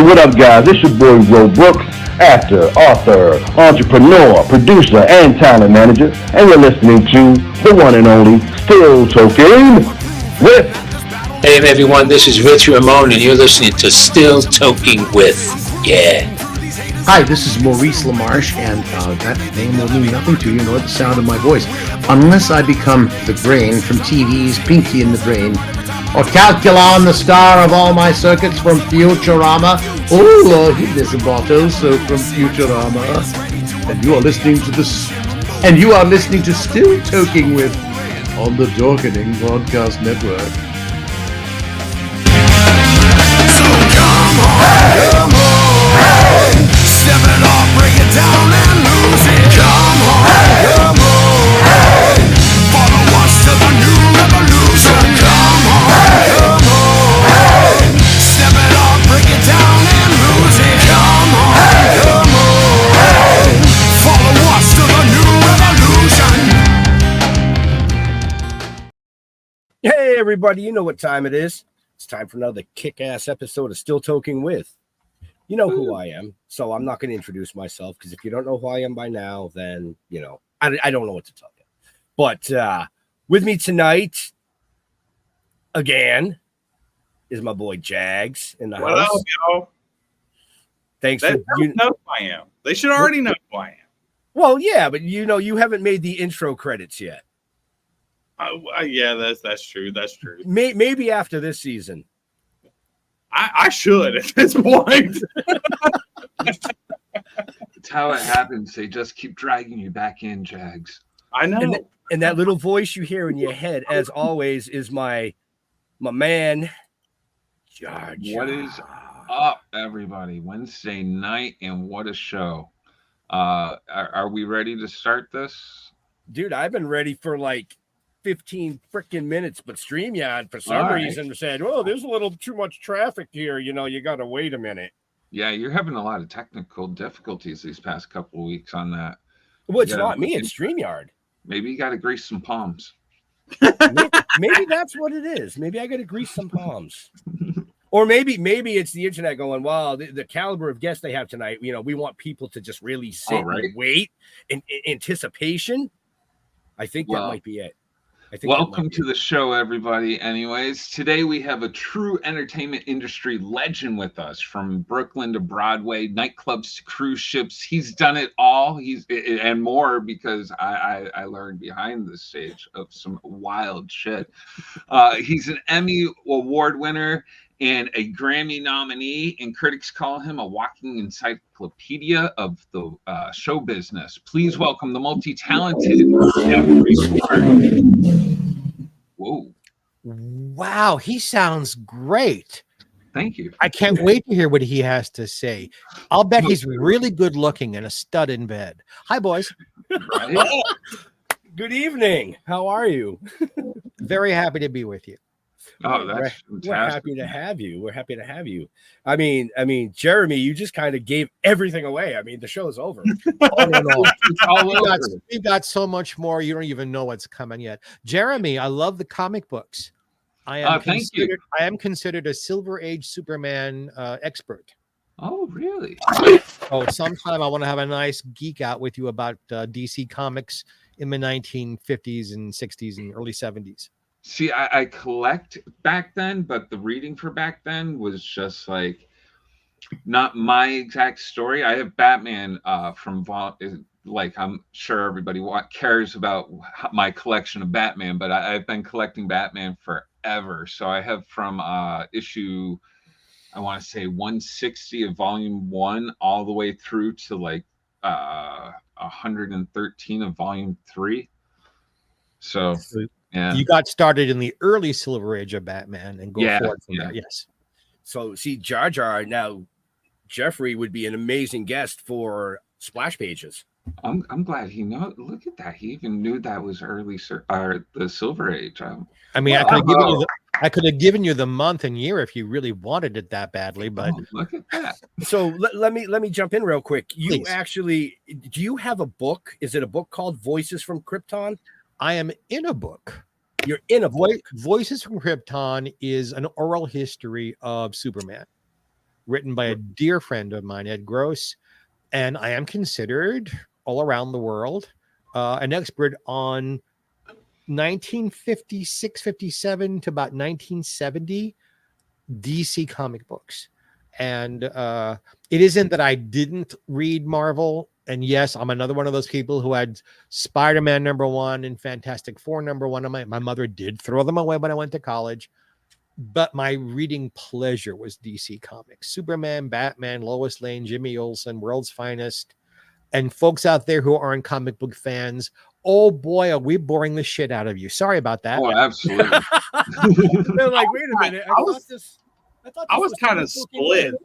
what up, guys? It's your boy, Joe Brooks, actor, author, entrepreneur, producer, and talent manager, and you're listening to the one and only Still Toking with. Hey everyone, this is Rich Ramon, and you're listening to Still Toking with. Yeah. Hi, this is Maurice LaMarche, and that name will mean nothing to you, nor the sound of my voice, unless I become the brain from TV's Pinky in the Brain, or Calculon, the star of all my circuits from Futurama. Oh, Lord, there's a bottle, so from Futurama. And you are listening to this, and you are listening to Still Toking with on the Dorkening Podcast Network. So come on, hey. Step it off, break it down and lose it. Come on, hey. Follow us to the new revolution. Come on, hey. Step it off, break it down and lose it. Come on, hey. Follow us to the new revolution. Hey everybody, you know what time it is. It's time for another kick-ass episode of Still Toking with. You know who I am, so I'm not going to introduce myself, because if you don't know who I am by now, then, you know, I don't know what to tell you. But with me tonight, again, is my boy Jags in the what house. Up, yo? Thanks they for you know who I am. They should already know who I am. Well, yeah, but you know, you haven't made the intro credits yet. Yeah, that's true. That's true. Maybe after this season. I should at this point. It's how it happens. They just keep dragging you back in, Jags. I know. And that little voice you hear in your head, as always, is my man, George. What is up, everybody? Wednesday night, and what a show. Are we ready to start this? Dude, I've been ready for like 15 freaking minutes, but StreamYard for some reason said, "Oh, there's a little too much traffic here. You know, you got to wait a minute." Yeah, you're having a lot of technical difficulties these past couple of weeks on that. Well, it's not me; it's StreamYard. Maybe you got to grease some palms. maybe that's what it is. Maybe I got to grease some palms, or maybe it's the internet going, "Wow, the caliber of guests they have tonight. You know, we want people to just really sit and wait in anticipation." I think that might be it. Welcome to the show, everybody. Anyways, today we have a true entertainment industry legend with us, from Brooklyn to Broadway, nightclubs to cruise ships. He's done it all. And more, because I learned behind the stage of some wild shit. He's an Emmy Award winner and a Grammy nominee, and critics call him a walking encyclopedia of the show business. Please welcome the multi-talented Geoffrey Mark. Whoa. Wow, he sounds great. Thank you. I can't wait to hear what he has to say. I'll bet he's really good looking and a stud in bed. Hi, boys. Right. Good evening. How are you? Very happy to be with you. Oh, that's we're happy to have you. We're happy to have you. I mean, Jeremy, you just kind of gave everything away. I mean, the show is over. It's all over. We've got so much more. You don't even know what's coming yet. Jeremy, I love the comic books. I am considered a Silver Age Superman expert. Oh, really? Oh, sometime I want to have a nice geek out with you about DC Comics in the 1950s and 60s and early 70s. See, I collect back then, but the reading for back then was just like not my exact story. I have Batman from like, I'm sure everybody cares about my collection of Batman, but I've been collecting Batman forever. So I have from issue, I want to say 160 of volume 1 all the way through to like 113 of volume 3. So yeah, you got started in the early Silver Age of Batman and go forward from there. Yes. So see, Jar Jar, now Geoffrey would be an amazing guest for Splash Pages. I'm glad he know. Look at that. He even knew that was early the Silver Age. I mean, I could have given you the month and year if you really wanted it that badly, but look at that. So let me jump in real quick. You Please. actually, do you have a book? Is it a book called Voices from Krypton? I am in a book. You're in a book. Voices from Krypton is an oral history of Superman. written by a dear friend of mine, Ed Gross. And I am considered all around the world an expert on 1956, 57 to about 1970 DC comic books. And it isn't that I didn't read Marvel. And yes, I'm another one of those people who had Spider-Man #1 and Fantastic Four #1. My mother did throw them away when I went to college. But my reading pleasure was DC Comics. Superman, Batman, Lois Lane, Jimmy Olsen, World's Finest. And folks out there who aren't comic book fans, oh boy, are we boring the shit out of you. Sorry about that. Oh, absolutely. They're like, wait a minute. I was kind of split.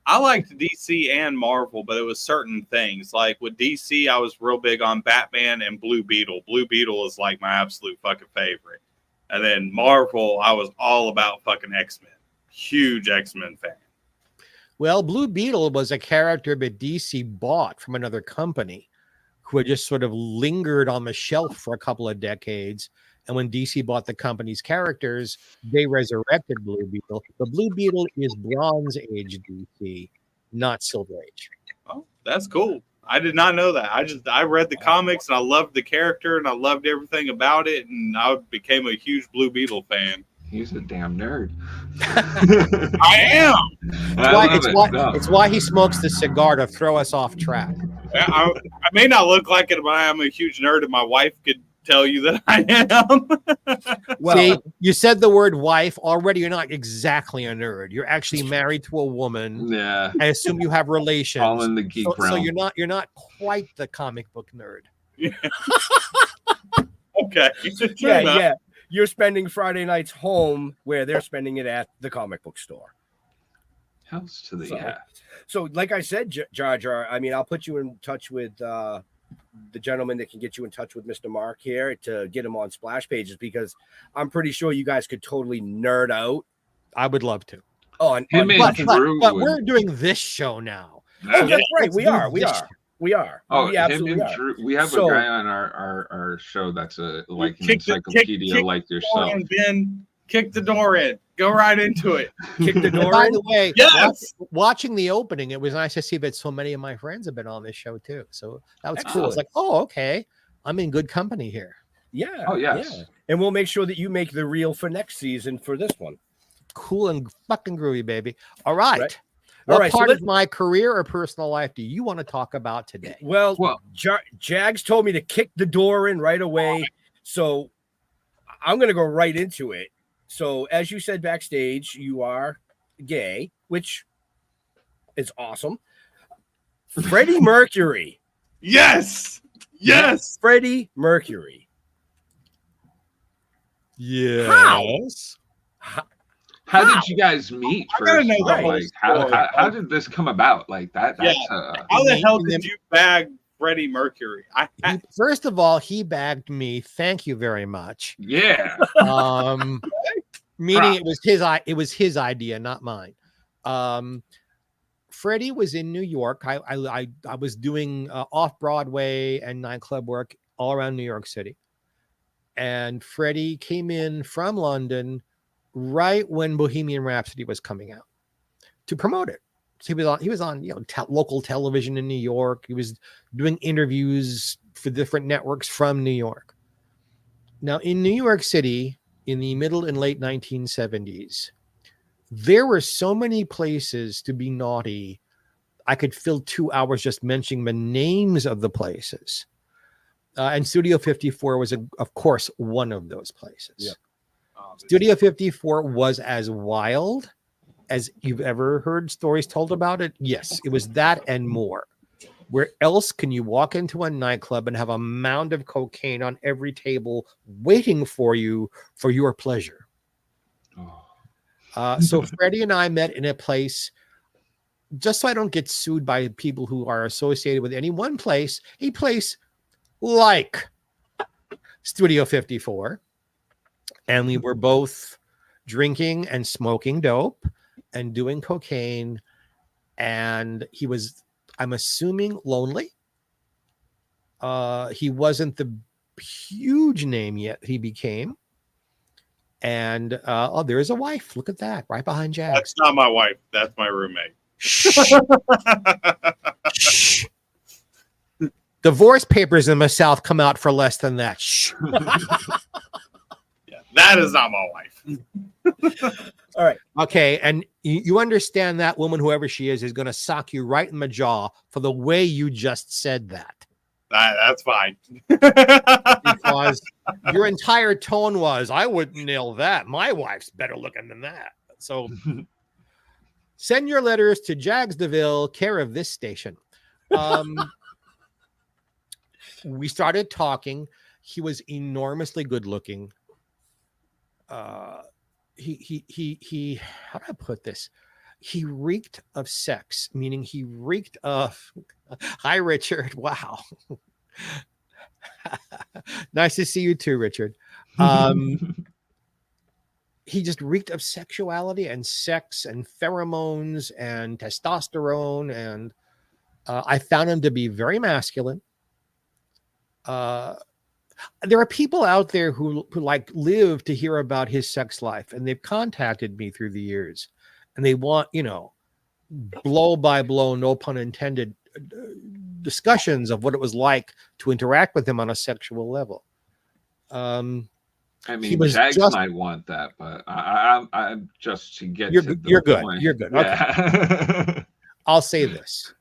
I liked DC and Marvel, but it was certain things. Like with DC, I was real big on Batman and Blue Beetle. Blue Beetle is like my absolute fucking favorite. And then Marvel, I was all about fucking X-Men. Huge X-Men fan. Well, Blue Beetle was a character that DC bought from another company who had just sort of lingered on the shelf for a couple of decades. And when DC bought the company's characters, they resurrected Blue Beetle. The Blue Beetle is Bronze Age DC, not Silver Age. Oh, that's cool. I did not know that. I read the comics and I loved the character and I loved everything about it, and I became a huge Blue Beetle fan. He's a damn nerd. I am. It's why he smokes the cigar to throw us off track. I may not look like it, but I am a huge nerd, and my wife could tell you that I am. Well, see, you said the word wife already. You're not exactly a nerd. You're actually married to a woman. Yeah. I assume you have relations. All in the geek realm. So you're not quite the comic book nerd. Yeah. Okay. Yeah. You're spending Friday nights home where they're spending it at the comic book store. Hells to the yeah. So, like I said, Jar Jar, I mean, I'll put you in touch with the gentleman that can get you in touch with Mr. Mark here to get him on Splash Pages, because I'm pretty sure you guys could totally nerd out. I would love to. Oh, and but we're doing this show now. Oh, that's right. We are. Oh, we absolutely are. Drew, we have a guy on our show that's like an encyclopedia like yourself. Ben, kick the door in. Go right into it. Kick the door By in. the way, yes. Watching the opening, it was nice to see that so many of my friends have been on this show too. So that was cool. I was like, oh, okay. I'm in good company here. Yeah. Oh, yes. Yeah. And we'll make sure that you make the reel for next season for this one. Cool and fucking groovy, baby. All right. All what right, part of my career or personal life do you want to talk about today? Well, Jags told me to kick the door in right away. So I'm going to go right into it. So as you said backstage, you are gay, which is awesome. Freddie Mercury. Yes. Freddie Mercury. Yes. How did you guys meet? First? Like, how did this come about? Like that? That's, how the hell did you bag Freddie Mercury? First of all, he bagged me. Thank you very much. Yeah. Meaning it was his idea, not mine. Freddie was in New York. I was doing off Broadway and nightclub work all around New York City, and Freddie came in from London right when Bohemian Rhapsody was coming out to promote it. So he was on local television in New York. He was doing interviews for different networks from New York. Now in New York City in the middle and late 1970s, there were so many places to be naughty. I could fill 2 hours just mentioning the names of the places. And Studio 54 was, of course, one of those places. Yep. Studio 54 was as wild as you've ever heard stories told about it. Yes, it was that and more. Where else can you walk into a nightclub and have a mound of cocaine on every table waiting for you for your pleasure? So Freddie and I met in a place, just so I don't get sued by people who are associated with any one place, a place like Studio 54. And we were both drinking and smoking dope and doing cocaine. And he was, I'm assuming, lonely. He wasn't the huge name yet he became. And there's a wife. Look at that, right behind Jack. That's not my wife. That's my roommate. Shh. Shh. Divorce papers in the South come out for less than that. Shh. Yeah, that is not my wife. All right. Okay, and you understand that woman, whoever she is going to sock you right in the jaw for the way you just said that. That's fine. Because your entire tone was, I wouldn't nail that. My wife's better looking than that. So send your letters to Jags DeVille, care of this station. We started talking. He was enormously good looking. He how do I put this? He reeked of sex, meaning he reeked of hi Richard. Wow. Nice to see you too, Richard. He just reeked of sexuality and sex and pheromones and testosterone, and I found him to be very masculine. There are people out there who like live to hear about his sex life, and they've contacted me through the years, and they want, blow by blow, no pun intended, discussions of what it was like to interact with him on a sexual level. I mean, Jags might want that, but I'm just to get you're to good. point. You're good. Yeah. Okay. I'll say this.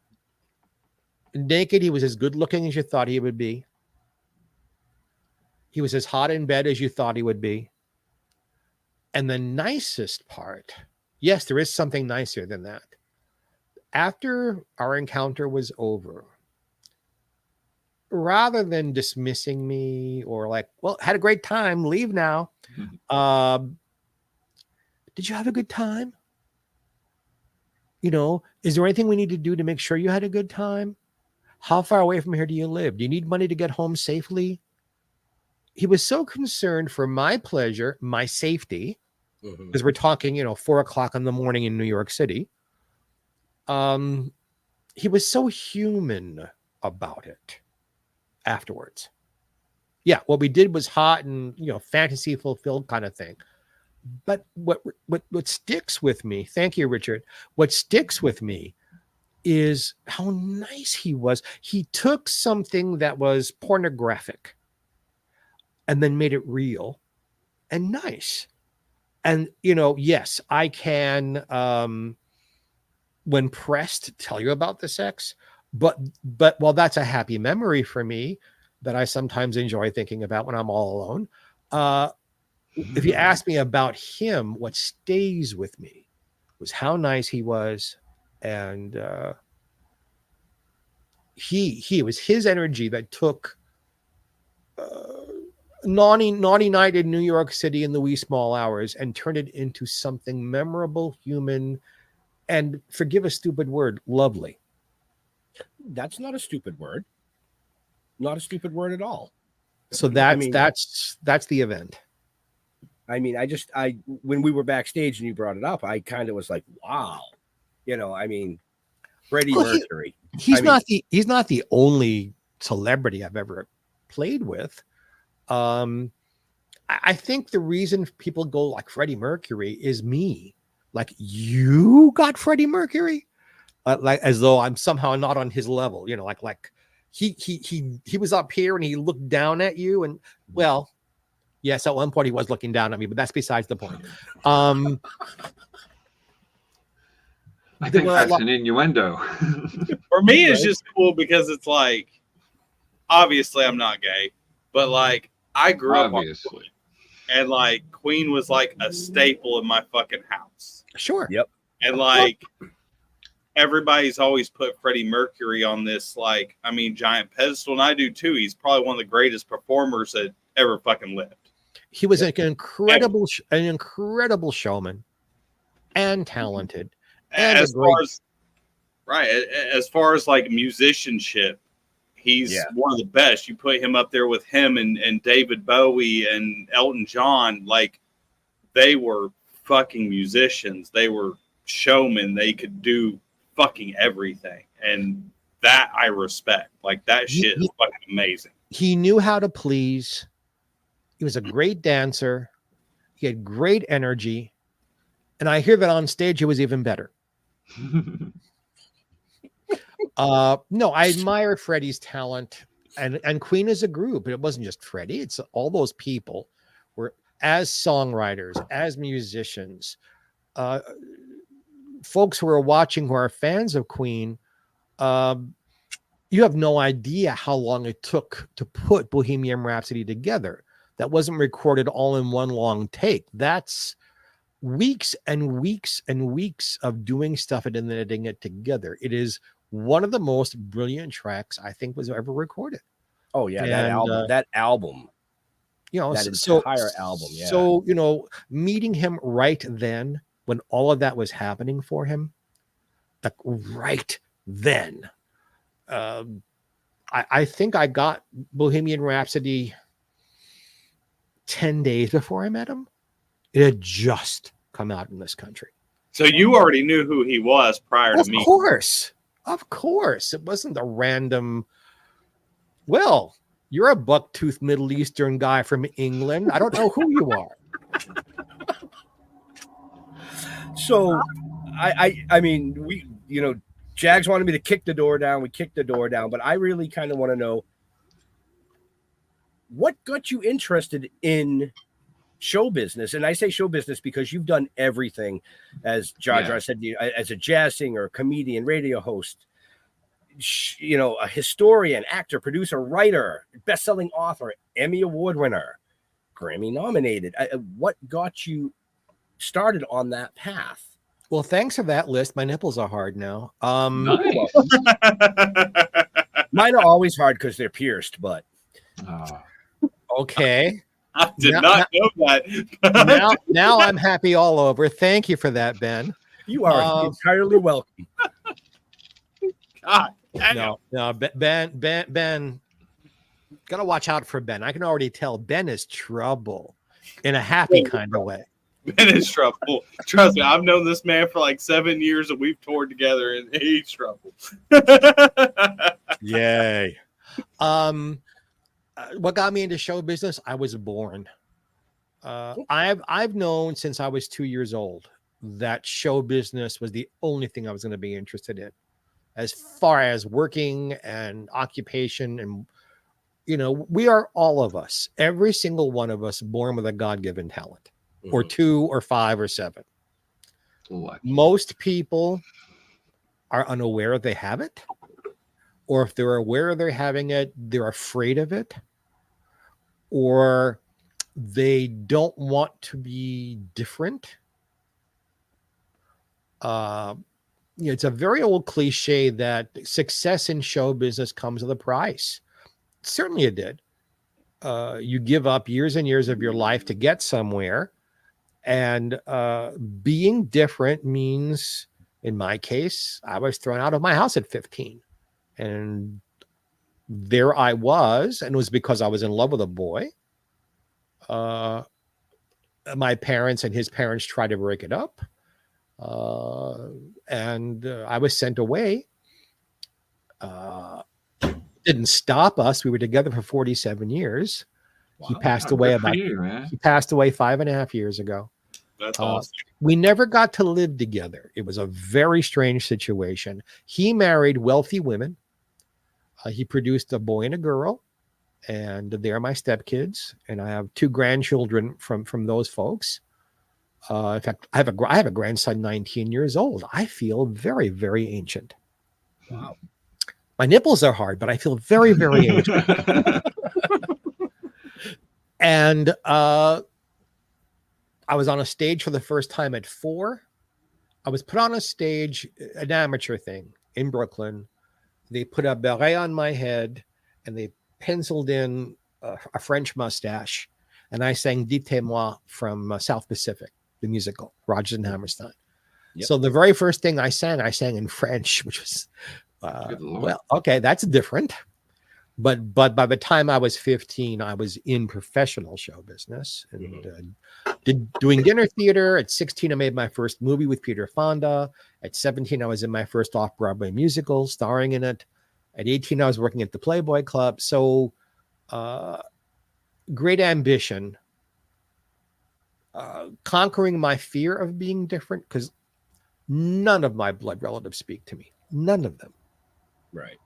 Naked, he was as good looking as you thought he would be. He was as hot in bed as you thought he would be. And the nicest part, yes, there is something nicer than that. After our encounter was over, rather than dismissing me or like, well, had a great time, leave now. Did you have a good time? Is there anything we need to do to make sure you had a good time? How far away from here do you live? Do you need money to get home safely? He was so concerned for my pleasure, my safety, because we're talking, 4:00 in the morning in New York City. He was so human about it afterwards. Yeah, what we did was hot and, fantasy fulfilled kind of thing. But what sticks with me, thank you, Richard, what sticks with me is how nice he was. He took something that was pornographic and then made it real and nice. And, yes, I can, when pressed, tell you about the sex, but while that's a happy memory for me that I sometimes enjoy thinking about when I'm all alone, if you ask me about him, what stays with me was how nice he was. And he was his energy that took naughty night in New York City in the wee small hours and turned it into something memorable, human, and forgive a stupid word, lovely. That's not a stupid word. Not a stupid word at all. So that's the event. I mean, when we were backstage and you brought it up, I kind of was like, wow. Freddie Mercury. He's not the only celebrity I've ever played with. I think the reason people go like Freddie Mercury is me. Like, you got Freddie Mercury? Like as though I'm somehow not on his level, like he was up here and he looked down at you, and well, yes, at one point he was looking down at me, but that's besides the point. I think that's an innuendo. For me, it's just cool because it's like, obviously I'm not gay, but like I grew up on Queen, and like Queen was like a staple in my fucking house. Sure. Yep. And like everybody's always put Freddie Mercury on this, like, giant pedestal, and I do too. He's probably one of the greatest performers that ever fucking lived. He was an incredible showman and talented. And as far as like musicianship, he's one of the best. You put him up there with him and David Bowie and Elton John, like they were fucking musicians. They were showmen. They could do fucking everything, and that I respect. Like that shit is fucking amazing. He knew how to please. He was a great dancer. He had great energy, and I hear that on stage he was even better. No, I admire Freddie's talent and Queen as a group. It wasn't just Freddie, it's all those people were as songwriters, as musicians, folks who are watching who are fans of Queen. You have no idea how long it took to put Bohemian Rhapsody together. That wasn't recorded all in one long take. That's weeks and weeks and weeks of doing stuff and then editing it together. It is one of the most brilliant tracks I think was ever recorded. Oh yeah, that album, you know, that entire album. Yeah. So, you know, meeting him right then when all of that was happening for him, like right then, I think I got Bohemian Rhapsody 10 days before I met him. It had just come out in this country. So you already knew who he was prior to me. Of course. It wasn't a random, well, you're a buck-toothed Middle Eastern guy from England. I don't know who you are. So I mean, we, you know, Jags wanted me to kick the door down. We kicked the door down, but I really kind of want to know what got you interested in show business. And I say show business because you've done everything, as Jar said, as a jazz singer, comedian, radio host, you know, a historian, actor, producer, writer, best-selling author, Emmy Award winner, Grammy nominated. What got you started on that path? Well, thanks for that list. My nipples are hard now. Nice. Mine are always hard because they're pierced, but okay. I did not know that. now I'm happy all over. Thank you for that, Ben. You are entirely welcome. God, no, Ben, gotta watch out for Ben. I can already tell Ben is trouble in a happy kind of way. Ben is trouble. Trust me, I've known this man for like 7 years and we've toured together and he's trouble. Yay. What got me into show business? I was born. I've known since I was 2 years old that show business was the only thing I was going to be interested in, as far as working and occupation. And, you know, we are all of us, every single one of us, born with a God-given talent, or 2 or 5 or 7. Lucky. Most people are unaware they have it, or if they're aware they're having it, they're afraid of it, or they don't want to be different. It's a very old cliche that success in show business comes with a price. Certainly it did. You give up years and years of your life to get somewhere. And being different means, in my case, I was thrown out of my house at 15. And there I was, and it was because I was in love with a boy. My parents and his parents tried to break it up. And I was sent away. Didn't stop us. We were together for 47 years. Wow, he passed away he passed away 5.5 years ago. That's awesome. We never got to live together. It was a very strange situation. He married wealthy women. He produced a boy and a girl, and they're my stepkids. And I have 2 grandchildren from those folks. In fact, I have a grandson, 19 years old. I feel very, very ancient. Wow. My nipples are hard, but I feel very, very ancient. And I was on a stage for the first time at 4. I was put on a stage, an amateur thing in Brooklyn. They put a beret on my head and they penciled in a French mustache. And I sang Dites-moi from South Pacific, the musical, Rodgers and Hammerstein. Yep. So the very first thing I sang in French, which was, well, okay, that's different. But by the time I was 15, I was in professional show business and doing dinner theater. At 16, I made my first movie with Peter Fonda. At 17, I was in my first off-Broadway musical, starring in it. At 18, I was working at the Playboy Club. So great ambition. Conquering my fear of being different, because none of my blood relatives speak to me. None of them. Right.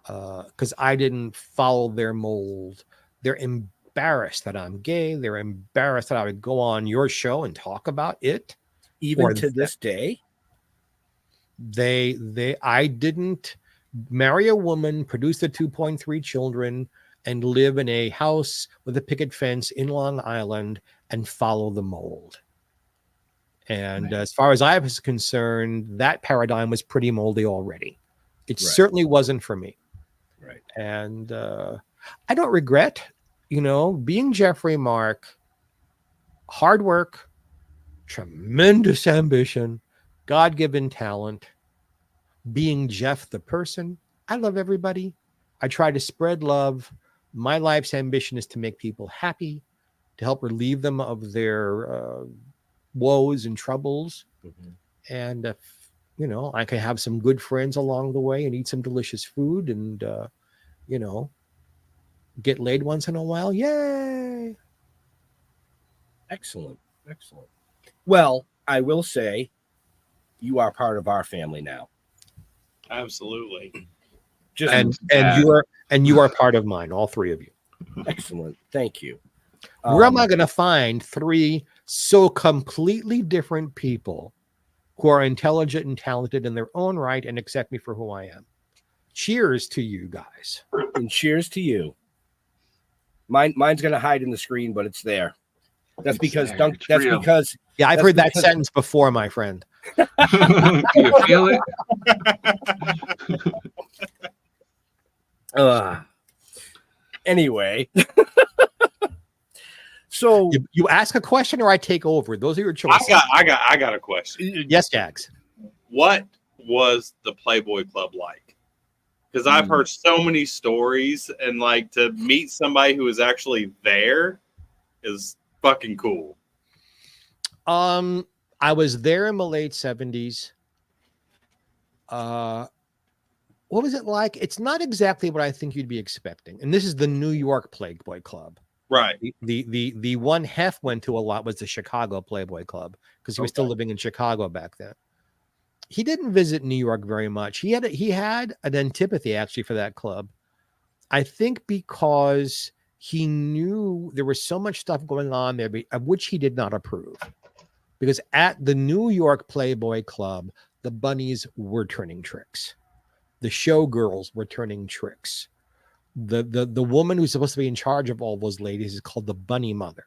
Because I didn't follow their mold. They're embarrassed that I'm gay. They're embarrassed that I would go on your show and talk about it. Even to this day, I didn't marry a woman, produce the 2.3 children, and live in a house with a picket fence in Long Island and follow the mold. And as far as I was concerned, that paradigm was pretty moldy already. It certainly wasn't for me. Right. And I don't regret, being Geoffrey Mark, hard work, tremendous ambition, God-given talent, being Jeff the person. I love everybody. I try to spread love. My life's ambition is to make people happy, to help relieve them of their woes and troubles. Mm-hmm. And I can have some good friends along the way and eat some delicious food and, get laid once in a while. Yay. Excellent. Excellent. Well, I will say you are part of our family now. Absolutely. And you are part of mine, all three of you. Excellent. Thank you. Where am I going to find three so completely different people who are intelligent and talented in their own right and accept me for who I am? Cheers to you guys. And cheers to you. Mine's going to hide in the screen, but it's there. That's because yeah, I've heard that sentence before, my friend. Do you feel it? Anyway. So you ask a question or I take over. Those are your choices. I got a question. Yes, Jax. What was the Playboy Club like? Because I've heard so many stories, and like to meet somebody who is actually there is fucking cool. I was there in the late 70s. What was it like? It's not exactly what I think you'd be expecting. And this is the New York Playboy Club. Right. The one Hef went to a lot was the Chicago Playboy Club because he was still living in Chicago back then. He didn't visit New York very much. He had an antipathy actually for that club. I think because he knew there was so much stuff going on there of which he did not approve. Because at the New York Playboy Club, the bunnies were turning tricks. The showgirls were turning tricks. The woman who's supposed to be in charge of all those ladies is called the bunny mother.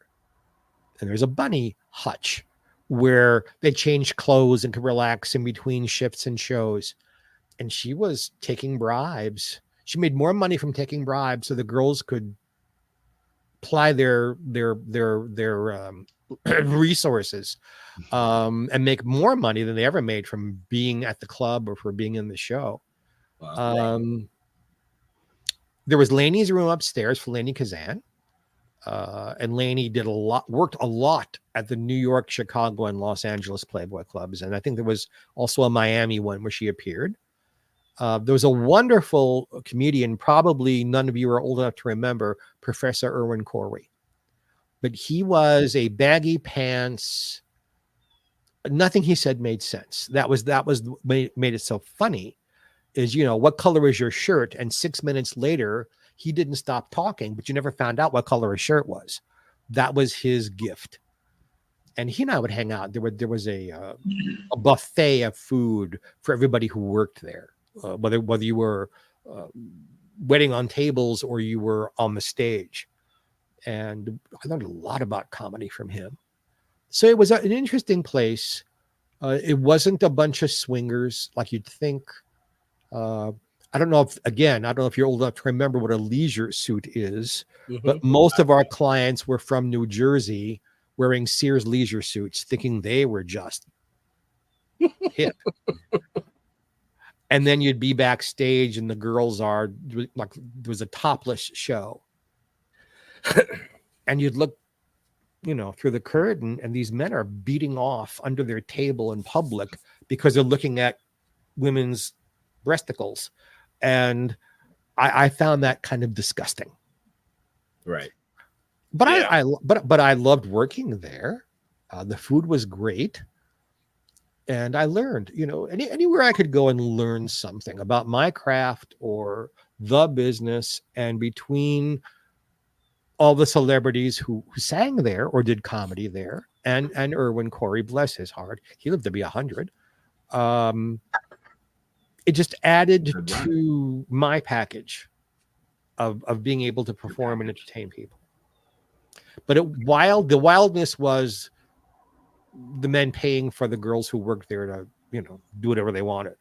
And there's a bunny hutch where they change clothes and could relax in between shifts and shows. And she was taking bribes. She made more money from taking bribes so the girls could ply their resources and make more money than they ever made from being at the club or for being in the show. Wow. There was Laney's room upstairs for Laney Kazan. And Laney worked a lot at the New York, Chicago, and Los Angeles Playboy clubs. And I think there was also a Miami one where she appeared. There was a wonderful comedian, probably none of you are old enough to remember, Professor Irwin Corey. But he was a baggy pants. Nothing he said made sense. That was made it so funny is, what color is your shirt? And 6 minutes later, he didn't stop talking, but you never found out what color his shirt was. That was his gift. And he and I would hang out. There was a buffet of food for everybody who worked there, whether you were waiting on tables or you were on the stage. And I learned a lot about comedy from him. So it was an interesting place. It wasn't a bunch of swingers like you'd think. I don't know if you're old enough to remember what a leisure suit is, but most of our clients were from New Jersey wearing Sears leisure suits, thinking they were just hip. And then you'd be backstage and the girls are like, there was a topless show. And you'd look, through the curtain and these men are beating off under their table in public because they're looking at women's breasticles. And I found that kind of disgusting. Right. But yeah. I loved working there. The food was great. And I learned, anywhere I could go and learn something about my craft or the business, and between all the celebrities who sang there or did comedy there, and Irwin Corey, bless his heart, he lived to be 100. It just added to my package of being able to perform and entertain people. But the wildness was the men paying for the girls who worked there to, do whatever they wanted.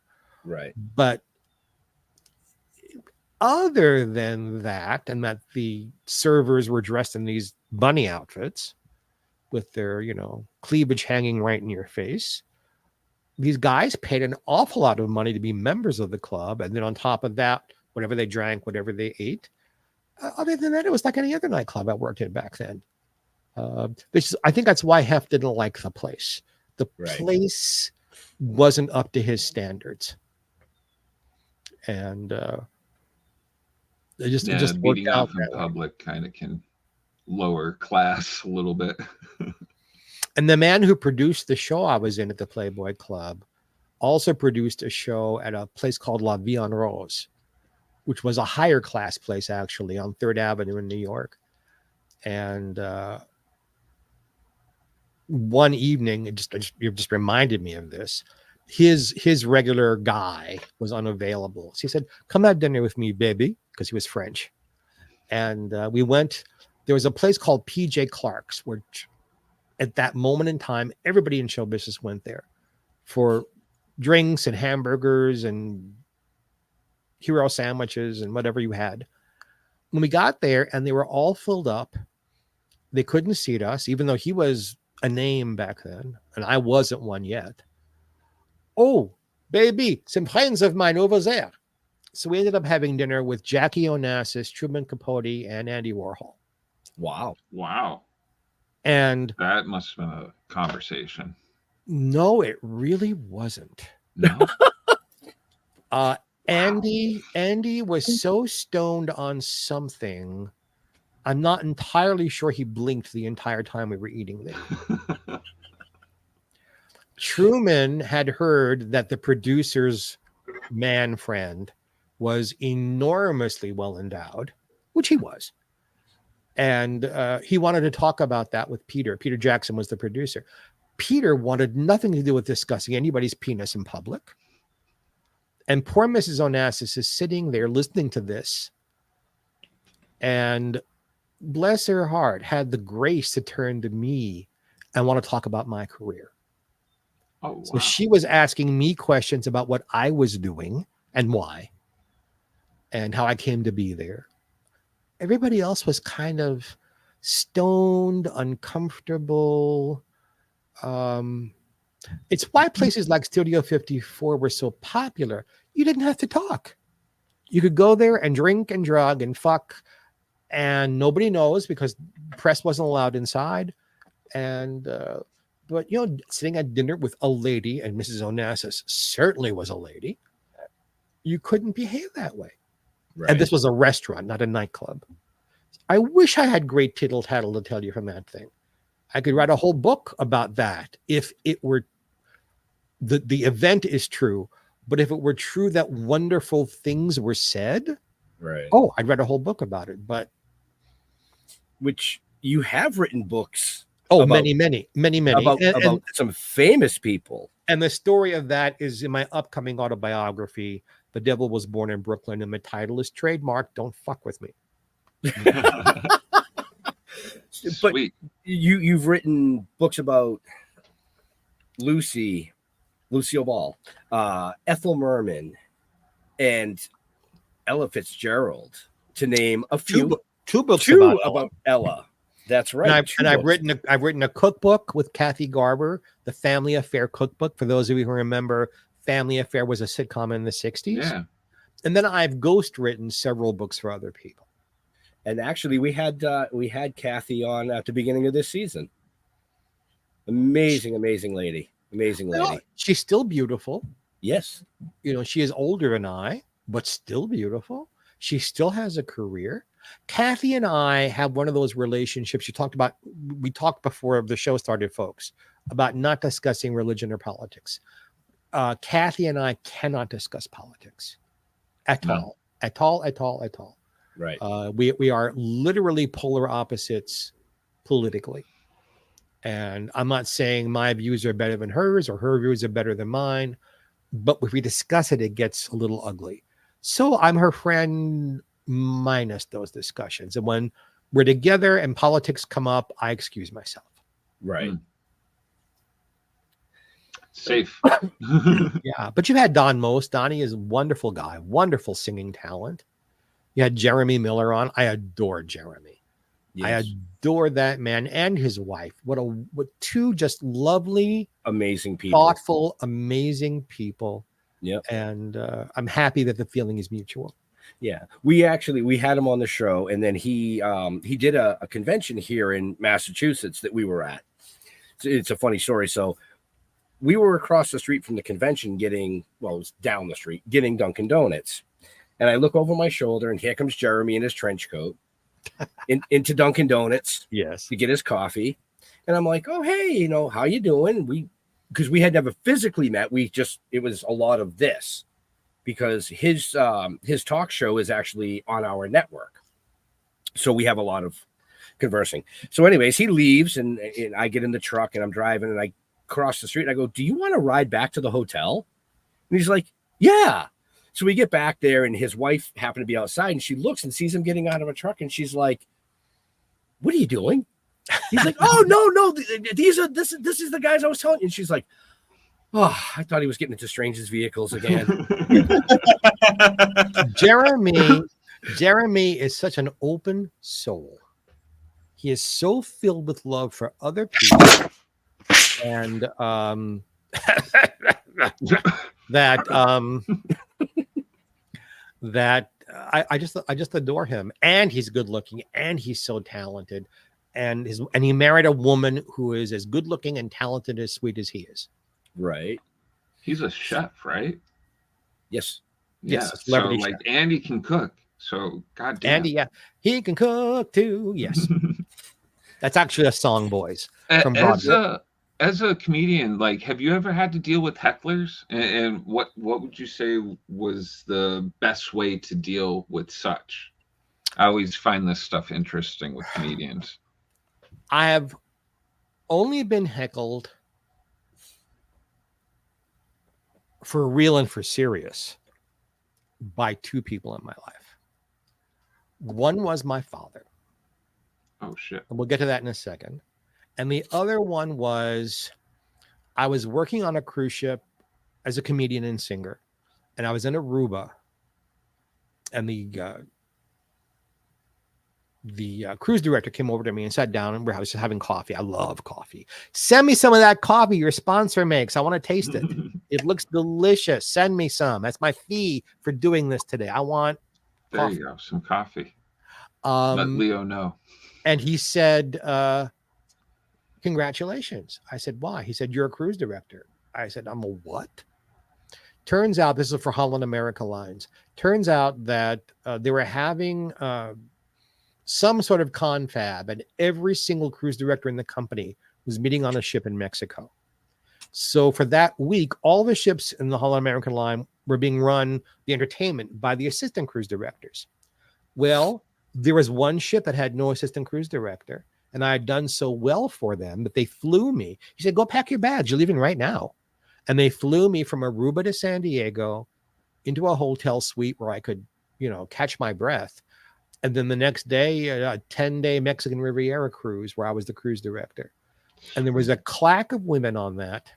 Right. But other than that, and that the servers were dressed in these bunny outfits with their, cleavage hanging right in your face, these guys paid an awful lot of money to be members of the club. And then on top of that, whatever they drank, whatever they ate. Other than that, it was like any other nightclub I worked in back then. I think that's why Hef didn't like the place. The place wasn't up to his standards. And it just beating worked out in public kind of can lower class a little bit. And the man who produced the show I was in at the Playboy Club also produced a show at a place called La Vie en Rose, which was a higher class place actually on 3rd Avenue in New York. And one evening, it just reminded me of this. His regular guy was unavailable. So he said, "Come have dinner with me, baby," because he was French. And we went. There was a place called PJ Clark's, which at that moment in time, everybody in show business went there for drinks and hamburgers and hero sandwiches and whatever you had. When we got there and they were all filled up, they couldn't seat us, even though he was a name back then, and I wasn't one yet. "Oh, baby, some friends of mine over there." So we ended up having dinner with Jackie Onassis, Truman Capote, and Andy Warhol. Wow. And that must have been a conversation. No, it really wasn't. No. Andy was so stoned on something, I'm not entirely sure he blinked the entire time we were eating there. Truman had heard that the producer's man friend was enormously well endowed, which he was. And he wanted to talk about that with Peter. Peter Jackson was the producer. Peter wanted nothing to do with discussing anybody's penis in public. And poor Mrs. Onassis is sitting there listening to this. And bless her heart, had the grace to turn to me and want to talk about my career. Oh, wow. So she was asking me questions about what I was doing and why, and how I came to be there. Everybody else was kind of stoned, uncomfortable. It's why places like Studio 54 were so popular. You didn't have to talk. You could go there and drink and drug and fuck, and nobody knows because press wasn't allowed inside. And but sitting at dinner with a lady, and Mrs. Onassis certainly was a lady, you couldn't behave that way. Right. And this was a restaurant, not a nightclub. I wish I had great tittle tattle to tell you from that thing. I could write a whole book about that if it were the event is true, but if it were true that wonderful things were said, right? Oh, I'd write a whole book about it. But which you have written books. Oh, about, many about some famous people. And the story of that is in my upcoming autobiography, The Devil Was Born in Brooklyn, and the title is trademark. Don't fuck with me. But you've written books about Lucille Ball, Ethel Merman, and Ella Fitzgerald, to name a few. Two books about Ella. That's right. And I've written a cookbook with Kathy Garber, the Family Affair cookbook. For those of you who remember, Family Affair was a sitcom in the 60s. Yeah. And then I've ghost written several books for other people. And actually, we had Kathy on at the beginning of this season. Amazing lady. Well, she's still beautiful. Yes. She is older than I, but still beautiful. She still has a career. Kathy and I have one of those relationships we talked before the show started, folks, about not discussing religion or politics. Kathy and I cannot discuss politics at all. Right. We are literally polar opposites politically. And I'm not saying my views are better than hers or her views are better than mine, but if we discuss it, it gets a little ugly. So I'm her friend minus those discussions. And when we're together and politics come up, I excuse myself. Right. Safe. Yeah. But you had Don Most. Donnie is a wonderful guy, wonderful singing talent. You had Jeremy Miller on. I adore Jeremy. Yes. I adore that man and his wife. What two just lovely, amazing people, thoughtful, amazing people. Yeah. And I'm happy that the feeling is mutual. Yeah. We had him on the show, and then he did a convention here in Massachusetts that we were at. It's a funny story. So we were across the street from the convention it was down the street, getting Dunkin' Donuts. And I look over my shoulder, and here comes Jeremy in his trench coat into Dunkin' Donuts, yes, to get his coffee. And I'm like, oh, hey, how you doing? Because we had never physically met. It was a lot of this, because his talk show is actually on our network. So we have a lot of conversing. So anyways, he leaves, and I get in the truck, and I'm driving, and I cross the street, and I go, do you want to ride back to the hotel? And he's like, yeah. So we get back there, and his wife happened to be outside, and she looks and sees him getting out of a truck, and she's like, what are you doing? He's like, oh, no, this is the guys I was telling you. And she's like, oh, I thought he was getting into strangers' vehicles again. Jeremy is such an open soul. He is so filled with love for other people, and that I just adore him. And he's good looking, and he's so talented, and he married a woman who is as good looking and talented as sweet as he is. Right. He's a chef, right? Yes. Yeah. Yes, so like Andy can cook. So goddamn. Andy, yeah, he can cook too. Yes. That's actually a song, boys. From as a comedian, like, have you ever had to deal with hecklers? And what would you say was the best way to deal with such? I always find this stuff interesting with comedians. I have only been heckled for real and for serious by two people in my life. One was my father. Oh, shit. And we'll get to that in a second. And the other one was, I was working on a cruise ship as a comedian and singer, and I was in Aruba, and the cruise director came over to me and sat down, and I was just having coffee. I love coffee. Send me some of that coffee your sponsor makes. I want to taste it. It looks delicious. Send me some. That's my fee for doing this today. I want coffee. You go, some coffee. Let Leo know. And he said, congratulations. I said, why? He said, you're a cruise director. I said, I'm a what? Turns out, this is for Holland America Lines. Turns out that they were having some sort of confab, and every single cruise director in the company was meeting on a ship in Mexico. So for that week, all the ships in the Holland American Line were being run, the entertainment, by the assistant cruise directors. Well, there was one ship that had no assistant cruise director, and I had done so well for them that they flew me. He said, go pack your bags. You're leaving right now. And they flew me from Aruba to San Diego into a hotel suite where I could, catch my breath. And then the next day, a 10-day Mexican Riviera cruise where I was the cruise director. And there was a claque of women on that.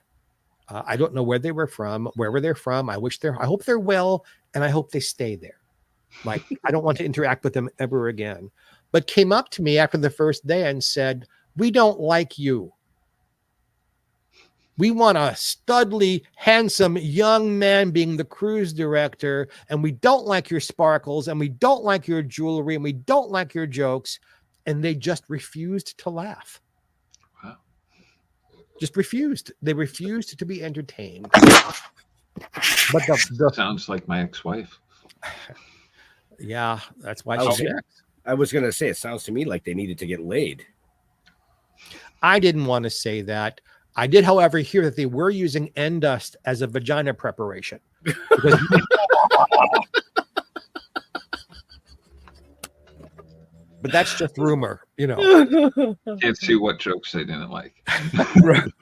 I don't know where they were from, wherever they're from. I hope they're well, and I hope they stay there. Like, I don't want to interact with them ever again. But came up to me after the first day and said, we don't like you. We want a studly, handsome young man being the cruise director, and we don't like your sparkles, and we don't like your jewelry, and we don't like your jokes. And they just refused to laugh. Wow. Just refused. They refused to be entertained. But sounds like my ex-wife. Yeah, that's why she's here. I was going to say, it sounds to me like they needed to get laid. I didn't want to say that. I did, however, hear that they were using N-Dust as a vagina preparation. But that's just rumor, you know. Can't see what jokes they didn't like. Right?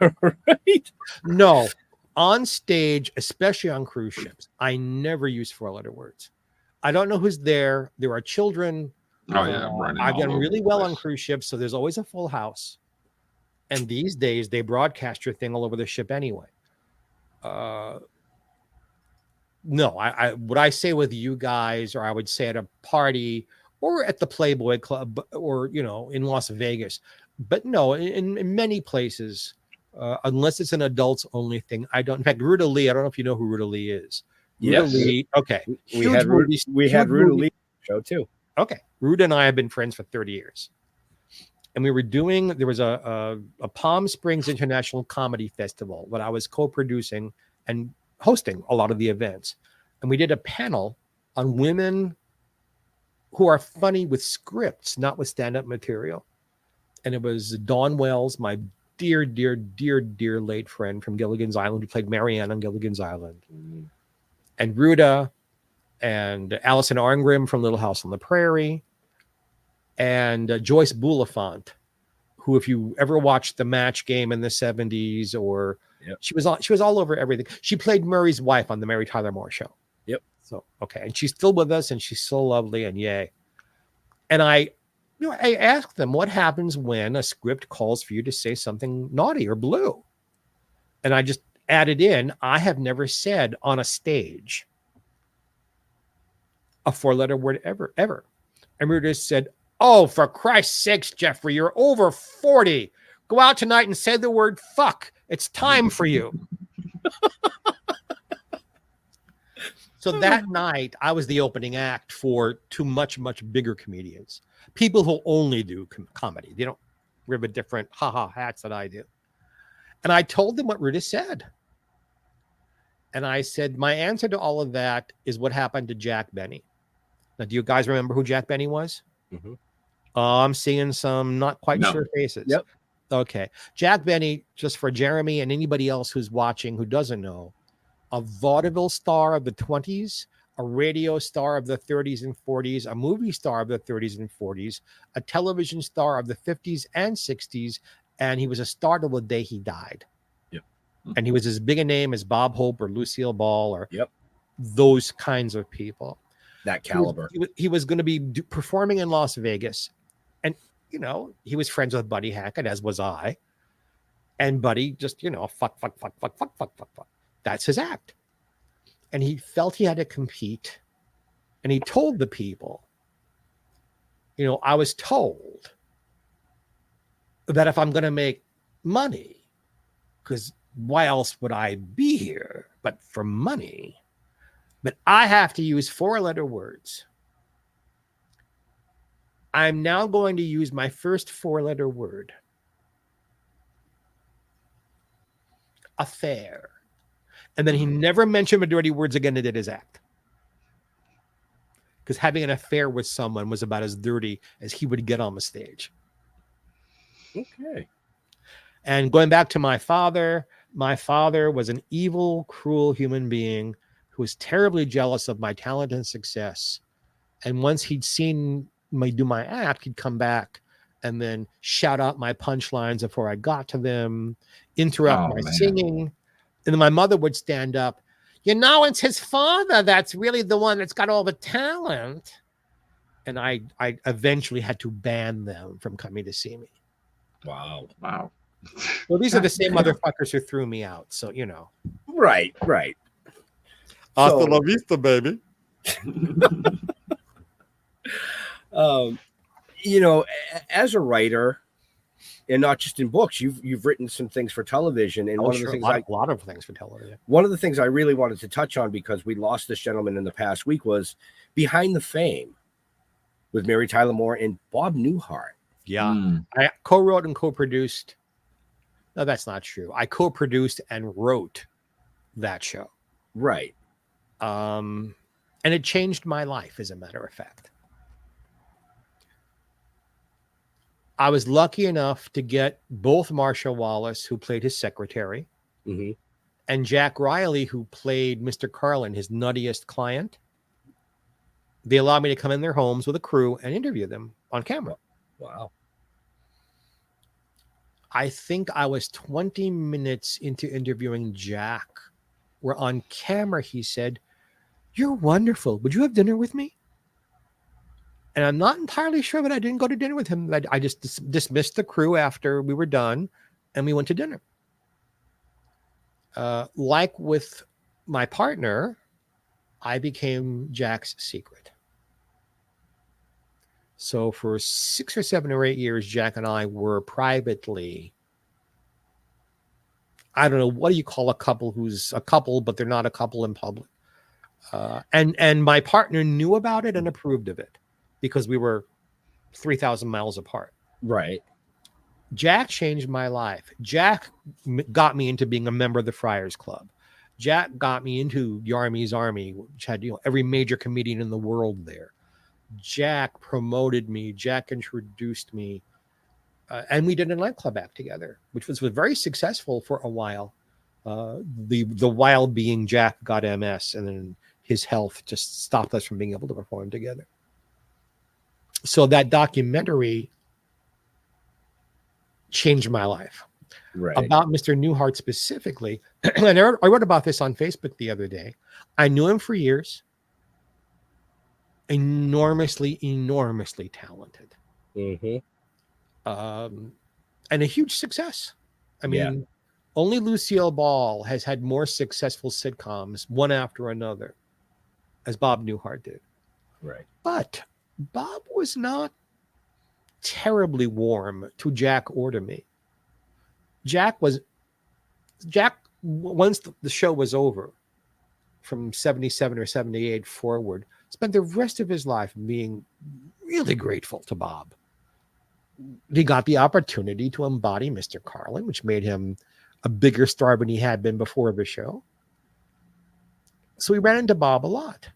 No, on stage, especially on cruise ships, I never use four-letter words. I don't know who's there. There are children. Oh yeah, I've done really well on cruise ships, so there's always a full house. And these days, they broadcast your thing all over the ship anyway. No, I would I say with you guys, or I would say at a party, or at the Playboy Club, or in Las Vegas. But no, in many places, unless it's an adults only thing, I don't. In fact, Ruta Lee, I don't know if you know who Ruta Lee is. Ruta Lee, okay. We had Ruta Lee show too. Okay, Ruta and I have been friends for 30 years. And we were there was a Palm Springs International Comedy Festival that I was co-producing and hosting a lot of the events. And we did a panel on women who are funny with scripts, not with stand-up material. And it was Dawn Wells, my dear, dear, dear, dear late friend from Gilligan's Island, who played Marianne on Gilligan's Island. Mm-hmm. And Ruta and Allison Arngrim from Little House on the Prairie. And Joyce Bulifant, who, if you ever watched the Match Game in the 70s, or she was all over everything. She played Murray's wife on the Mary Tyler Moore Show. Yep. So, okay. And she's still with us, and she's so lovely, and yay. And I asked them, what happens when a script calls for you to say something naughty or blue? And I just added in, I have never said on a stage a four-letter word ever. And we just said, oh, for Christ's sakes, Geoffrey, you're over 40. Go out tonight and say the word fuck. It's time for you. So that night, I was the opening act for two much, much bigger comedians. People who only do comedy. They don't wear the different hats that I do. And I told them what Ruta said. And I said, my answer to all of that is what happened to Jack Benny. Now, do you guys remember who Jack Benny was? Mm-hmm. I'm seeing some not quite sure faces. Yep. Okay. Jack Benny, just for Jeremy and anybody else who's watching who doesn't know, a vaudeville star of the 20s, a radio star of the 30s and 40s, a movie star of the 30s and 40s, a television star of the 50s and 60s, and he was a star till the day he died. Yep. And he was as big a name as Bob Hope or Lucille Ball or those kinds of people. That caliber. He was going to be performing in Las Vegas. And, he was friends with Buddy Hackett, as was I. And Buddy just, fuck. That's his act. And he felt he had to compete. And he told the people, I was told that if I'm going to make money, because why else would I be here but for money? But I have to use four-letter words. I'm now going to use my first four-letter word. Affair. And then he never mentioned the dirty words again and did his act. Because having an affair with someone was about as dirty as he would get on the stage. Okay. And going back to my father was an evil, cruel human being who was terribly jealous of my talent and success. And once he'd seen me do my act, he'd come back and then shout out my punchlines before I got to them, interrupt my singing. And then my mother would stand up. It's his father that's really the one that's got all the talent. And I eventually had to ban them from coming to see me. Wow. Well, these are the same motherfuckers who threw me out. So, Right. Hasta la vista, baby. As a writer, and not just in books, you've written some things for television. And one of the things a lot of things for television. One of the things I really wanted to touch on, because we lost this gentleman in the past week, was Behind the Fame with Mary Tyler Moore and Bob Newhart. Yeah. I co-wrote and co-produced. No, that's not true. I co-produced and wrote that show. Right. And it changed my life, as a matter of fact. I was lucky enough to get both Marsha Wallace, who played his secretary, and Jack Riley, who played Mr. Carlin, his nuttiest client. They allowed me to come in their homes with a crew and interview them on camera. Wow. I think I was 20 minutes into interviewing Jack, where on camera he said, "You're wonderful. Would you have dinner with me?" And I'm not entirely sure, but I didn't go to dinner with him. I just dismissed the crew after we were done, and we went to dinner. Like with my partner, I became Jack's secret. So for 6 or 7 or 8 years, Jack and I were privately, I don't know, what do you call a couple who's a couple, but they're not a couple in public? And my partner knew about it and approved of it because we were 3,000 miles apart. Right. Jack changed my life. Jack got me into being a member of the Friars Club. Jack got me into Yarmy's Army, which had, you know, every major comedian in the world there. Jack promoted me. Jack introduced me. And we did a nightclub act together, which was very successful for a while. The while being Jack got MS, and then his health just stopped us from being able to perform together. So that documentary changed my life. Right. About Mr. Newhart specifically. And I wrote about this on Facebook the other day. I knew him for years. Enormously talented. And a huge success. I mean, only Lucille Ball has had more successful sitcoms, one after another, as Bob Newhart did. Right. But Bob was not terribly warm to Jack or to me. Jack, once the show was over, from 77 or 78 forward, spent the rest of his life being really grateful to Bob. He got the opportunity to embody Mr. Carlin, which made him a bigger star than he had been before the show. So we ran into Bob a lot.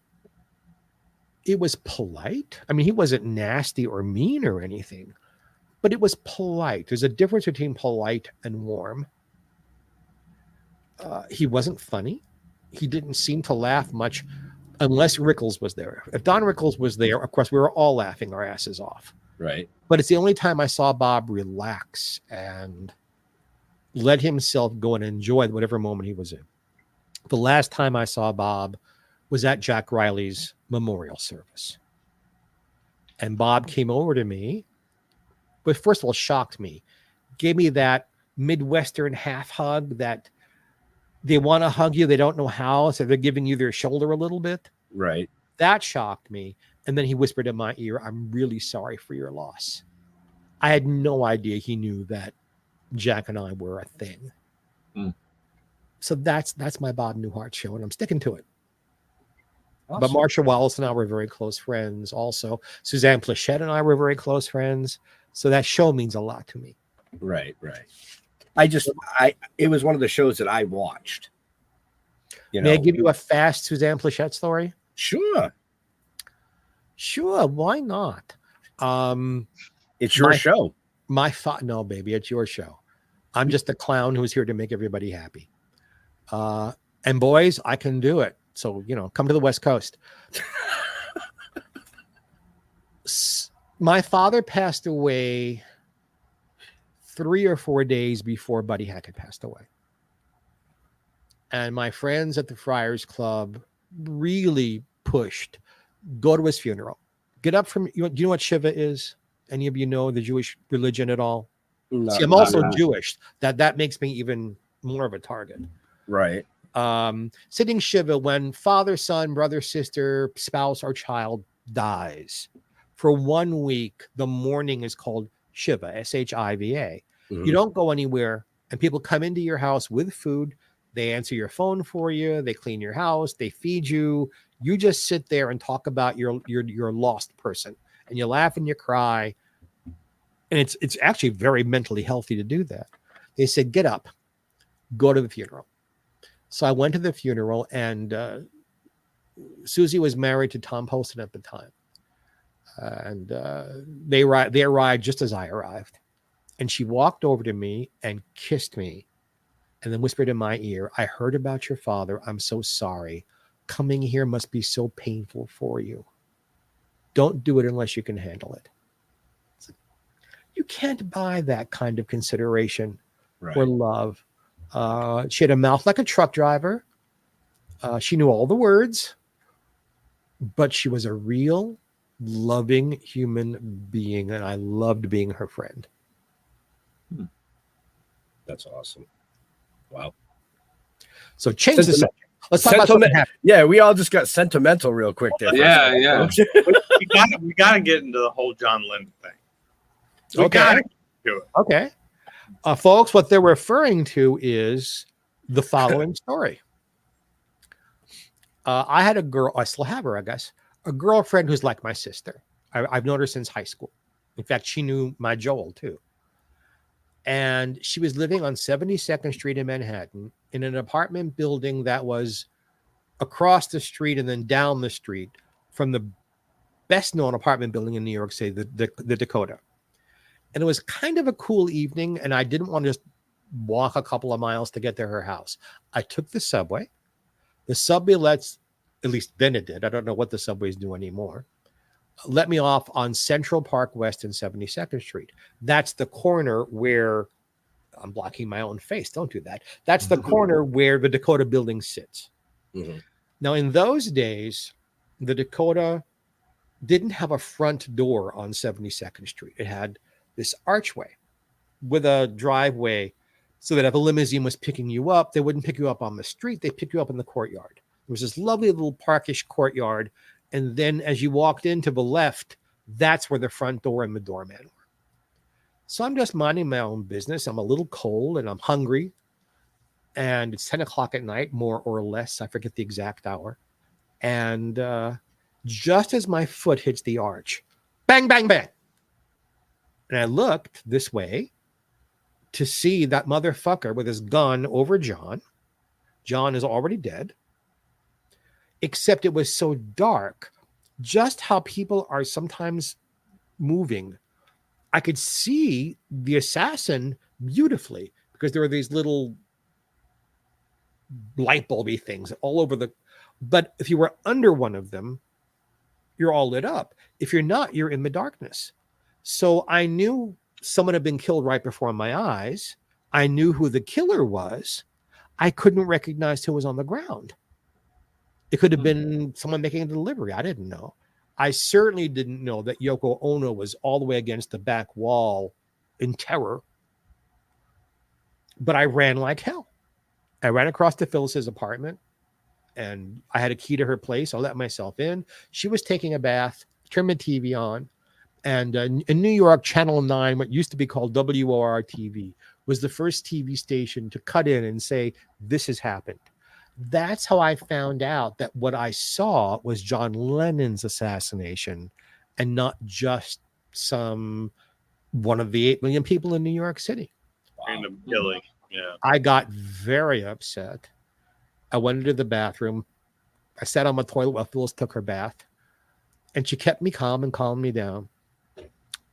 It was polite. I mean, he wasn't nasty or mean or anything, but it was polite. There's a difference between polite and warm. He wasn't funny. He didn't seem to laugh much unless Rickles was there. If Don Rickles was there, of course, we were all laughing our asses off. Right. But it's the only time I saw Bob relax and let himself go and enjoy whatever moment he was in. The last time I saw Bob was at Jack Riley's memorial service. And Bob came over to me, but first of all, shocked me. Gave me that Midwestern half hug that they want to hug you, they don't know how, so they're giving you their shoulder a little bit. Right. That shocked me. And then he whispered in my ear, "I'm really sorry for your loss." I had no idea he knew that Jack and I were a thing. So that's my Bob Newhart show, and I'm sticking to it. Awesome. But Marsha Wallace and I were very close friends also. Suzanne Plachette and I were very close friends. So that show means a lot to me. Right. It was one of the shows that I watched. May I give you a fast Suzanne Plachette story? Sure, why not? It's your show. No, baby, it's your show. I'm just a clown who's here to make everybody happy. And boys, I can do it. So, come to the West Coast. My father passed away 3 or 4 days before Buddy Hackett passed away. And my friends at the Friars Club really pushed, go to his funeral. Get up from, do you know what Shiva is? Any of you know the Jewish religion at all? No, see, I'm also Jewish. That makes me even more of a target. Right. Sitting Shiva when father, son, brother, sister, spouse, or child dies. For 1 week, the mourning is called Shiva, S-H-I-V-A. You don't go anywhere, and people come into your house with food. They answer your phone for you. They clean your house. They feed you. You just sit there and talk about your lost person, and you laugh and you cry. And it's actually very mentally healthy to do that. They said, get up, go to the funeral. So I went to the funeral, and Susie was married to Tom Poston at the time. And they arrived just as I arrived. And she walked over to me and kissed me and then whispered in my ear, I heard about your father. I'm so sorry. Coming here must be so painful for you. Don't do it unless you can handle it. You can't buy that kind of consideration or love. She had a mouth like a truck driver. She knew all the words, but she was a real, loving human being, and I loved being her friend. That's awesome. Wow. So change the subject. Let's talk about something happy. Yeah, we all just got sentimental real quick there. Yeah. we gotta get into the whole John Lennon thing. We Okay. gotta do it. Okay. Folks, what they're referring to is the following story. I had a girl, I still have her, I guess, a girlfriend who's like my sister. I've known her since high school. In fact, she knew my Joel too. And she was living on 72nd Street in Manhattan in an apartment building that was across the street and then down the street from the best known apartment building in New York City, the Dakota. And it was kind of a cool evening, and I didn't want to just walk a couple of miles to get to her house. I took the subway. The subway at least then it did. I don't know what the subways do anymore. Let me off on Central Park West and 72nd Street. That's the corner where I'm blocking my own face. Don't do that. That's the corner where the Dakota building sits. Mm-hmm. Now, in those days, the Dakota didn't have a front door on 72nd Street. It had this archway with a driveway so that if a limousine was picking you up, they wouldn't pick you up on the street. They'd pick you up in the courtyard. There was this lovely little parkish courtyard. And then as you walked in to the left, that's where the front door and the doorman were. So I'm just minding my own business. I'm a little cold and I'm hungry. And it's 10 o'clock at night, more or less. I forget the exact hour. And just as my foot hits the arch, bang, bang, bang. And I looked this way to see that motherfucker with his gun over John. John is already dead. Except it was so dark, just how people are sometimes moving. I could see the assassin beautifully because there were these little light bulby things all over but if you were under one of them, you're all lit up. If you're not, you're in the darkness. So I knew someone had been killed right before my eyes. I knew who the killer was. I couldn't recognize who was on the ground. It could have been someone making a delivery. I didn't know. I certainly didn't know that Yoko Ono was all the way against the back wall in terror. But I ran like hell. I ran across to Phyllis's apartment, and I had a key to her place. I let myself in. She was taking a bath, turned the TV on, and in New York, Channel 9, what used to be called WOR-TV, was the first TV station to cut in and say, this has happened. That's how I found out that what I saw was John Lennon's assassination and not just one of the 8 million people in New York City. Random killing. Yeah. I got very upset. I went into the bathroom. I sat on my toilet while Phyllis took her bath, and she kept me calm and calmed me down.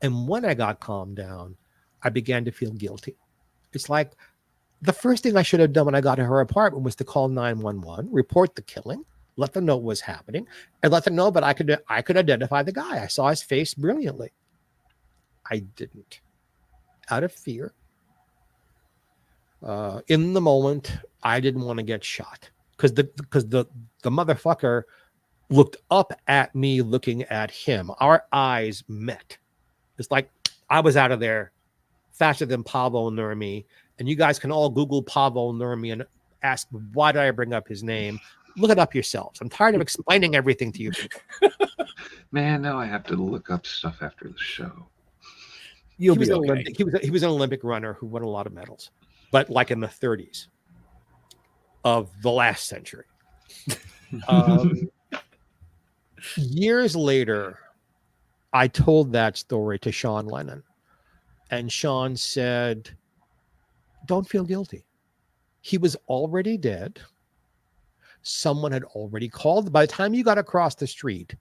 And when I got calmed down, I began to feel guilty. It's like the first thing I should have done when I got to her apartment was to call 911, report the killing, let them know what was happening, and let them know that I could identify the guy. I saw his face brilliantly. I didn't. Out of fear. In the moment, I didn't want to get shot because the motherfucker looked up at me looking at him. Our eyes met. It's like I was out of there faster than Pavo Nurmi. And you guys can all Google Pavo Nurmi and ask, why did I bring up his name? Look it up yourselves. I'm tired of explaining everything to you people. Man, now I have to look up stuff after the show. He was an Olympic runner who won a lot of medals, but like in the 30s of the last century. Years later, I told that story to Sean Lennon. And Sean said, don't feel guilty. He was already dead. Someone had already called. By the time you got across the street,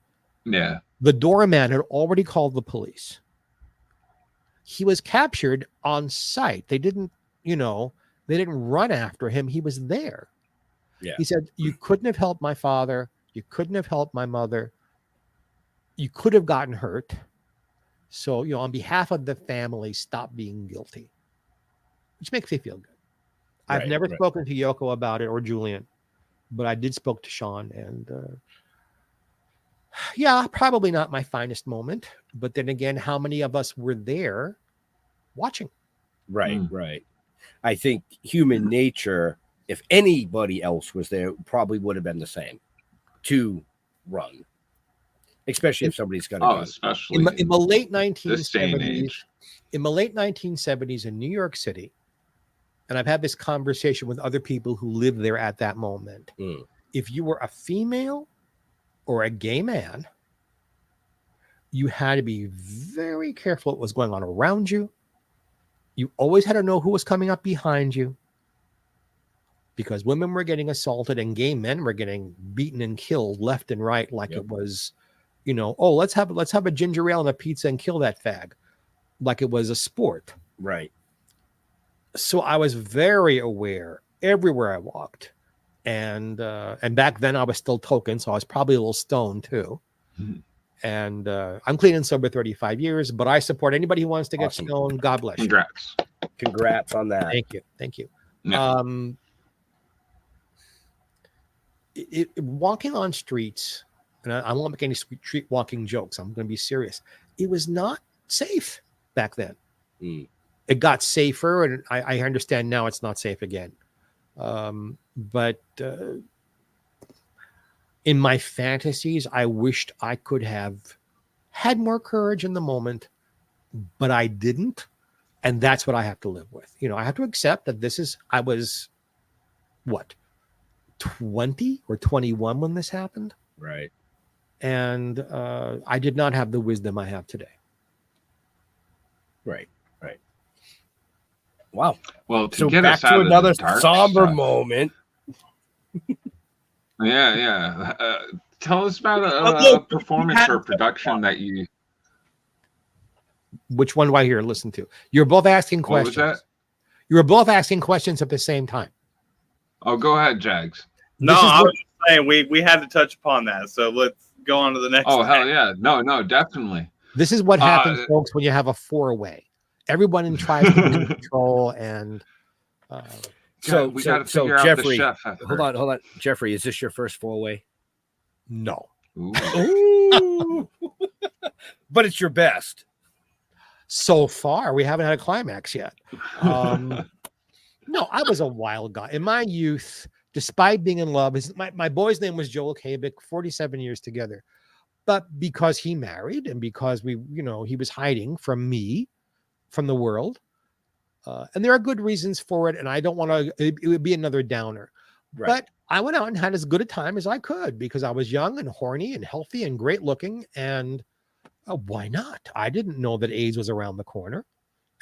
Yeah. The doorman had already called the police. He was captured on site. They didn't run after him. He was there. Yeah. He said, you couldn't have helped my father. You couldn't have helped my mother. You could have gotten hurt. So, on behalf of the family, stop being guilty, which makes me feel good. I've never spoken to Yoko about it or Julian, but I did spoke to Sean, and probably not my finest moment. But then again, how many of us were there watching? Right. I think human nature, if anybody else was there, probably would have been the same to run, especially if somebody's got a gun. Especially in the late 1970s. This day and age. In the late 1970s in New York City, and I've had this conversation with other people who lived there at that moment. If you were a female or a gay man, you had to be very careful what was going on around you. You always had to know who was coming up behind you, because women were getting assaulted and gay men were getting beaten and killed left and right, like it was, let's have a ginger ale and a pizza and kill that fag, like it was a sport. Right. So I was very aware everywhere I walked, and back then I was still token, so I was probably a little stoned too. And I'm clean and sober 35 years, but I support anybody who wants to get stoned. God bless you. Congrats on that. Thank you. Yeah. Walking on streets, and I won't make any street walking jokes. I'm going to be serious. It was not safe back then. It got safer, and I understand now it's not safe again. But in my fantasies, I wished I could have had more courage in the moment, but I didn't. And that's what I have to live with. I have to accept that I was, 20 or 21 when this happened? Right. And I did not have the wisdom I have today. Right. Wow. Well, to so get back us out to another of the dark somber stuff. moment. Yeah. Tell us about a performance or production that you. Which one do I hear? Listen to. You're both asking questions. What was that? You were both asking questions at the same time. Oh, go ahead, Jags. No, I was just saying we had to touch upon that. So let's go on to the next. Oh, hell yeah. No, definitely. This is what happens, folks, when you have a four-way. Everyone tries to be in control, and so we got to figure out Jeffrey, the chef. Hold on, Jeffrey. Is this your first four-way? No. Ooh. But it's your best. So far, we haven't had a climax yet. No, I was a wild guy in my youth. Despite being in love, my boy's name was Joel Kabik. 47 years together, but because he married and because he was hiding from me. From the world, and there are good reasons for it, and I don't want to. It would be another downer, but I went out and had as good a time as I could because I was young and horny and healthy and great looking, and why not? I didn't know that AIDS was around the corner,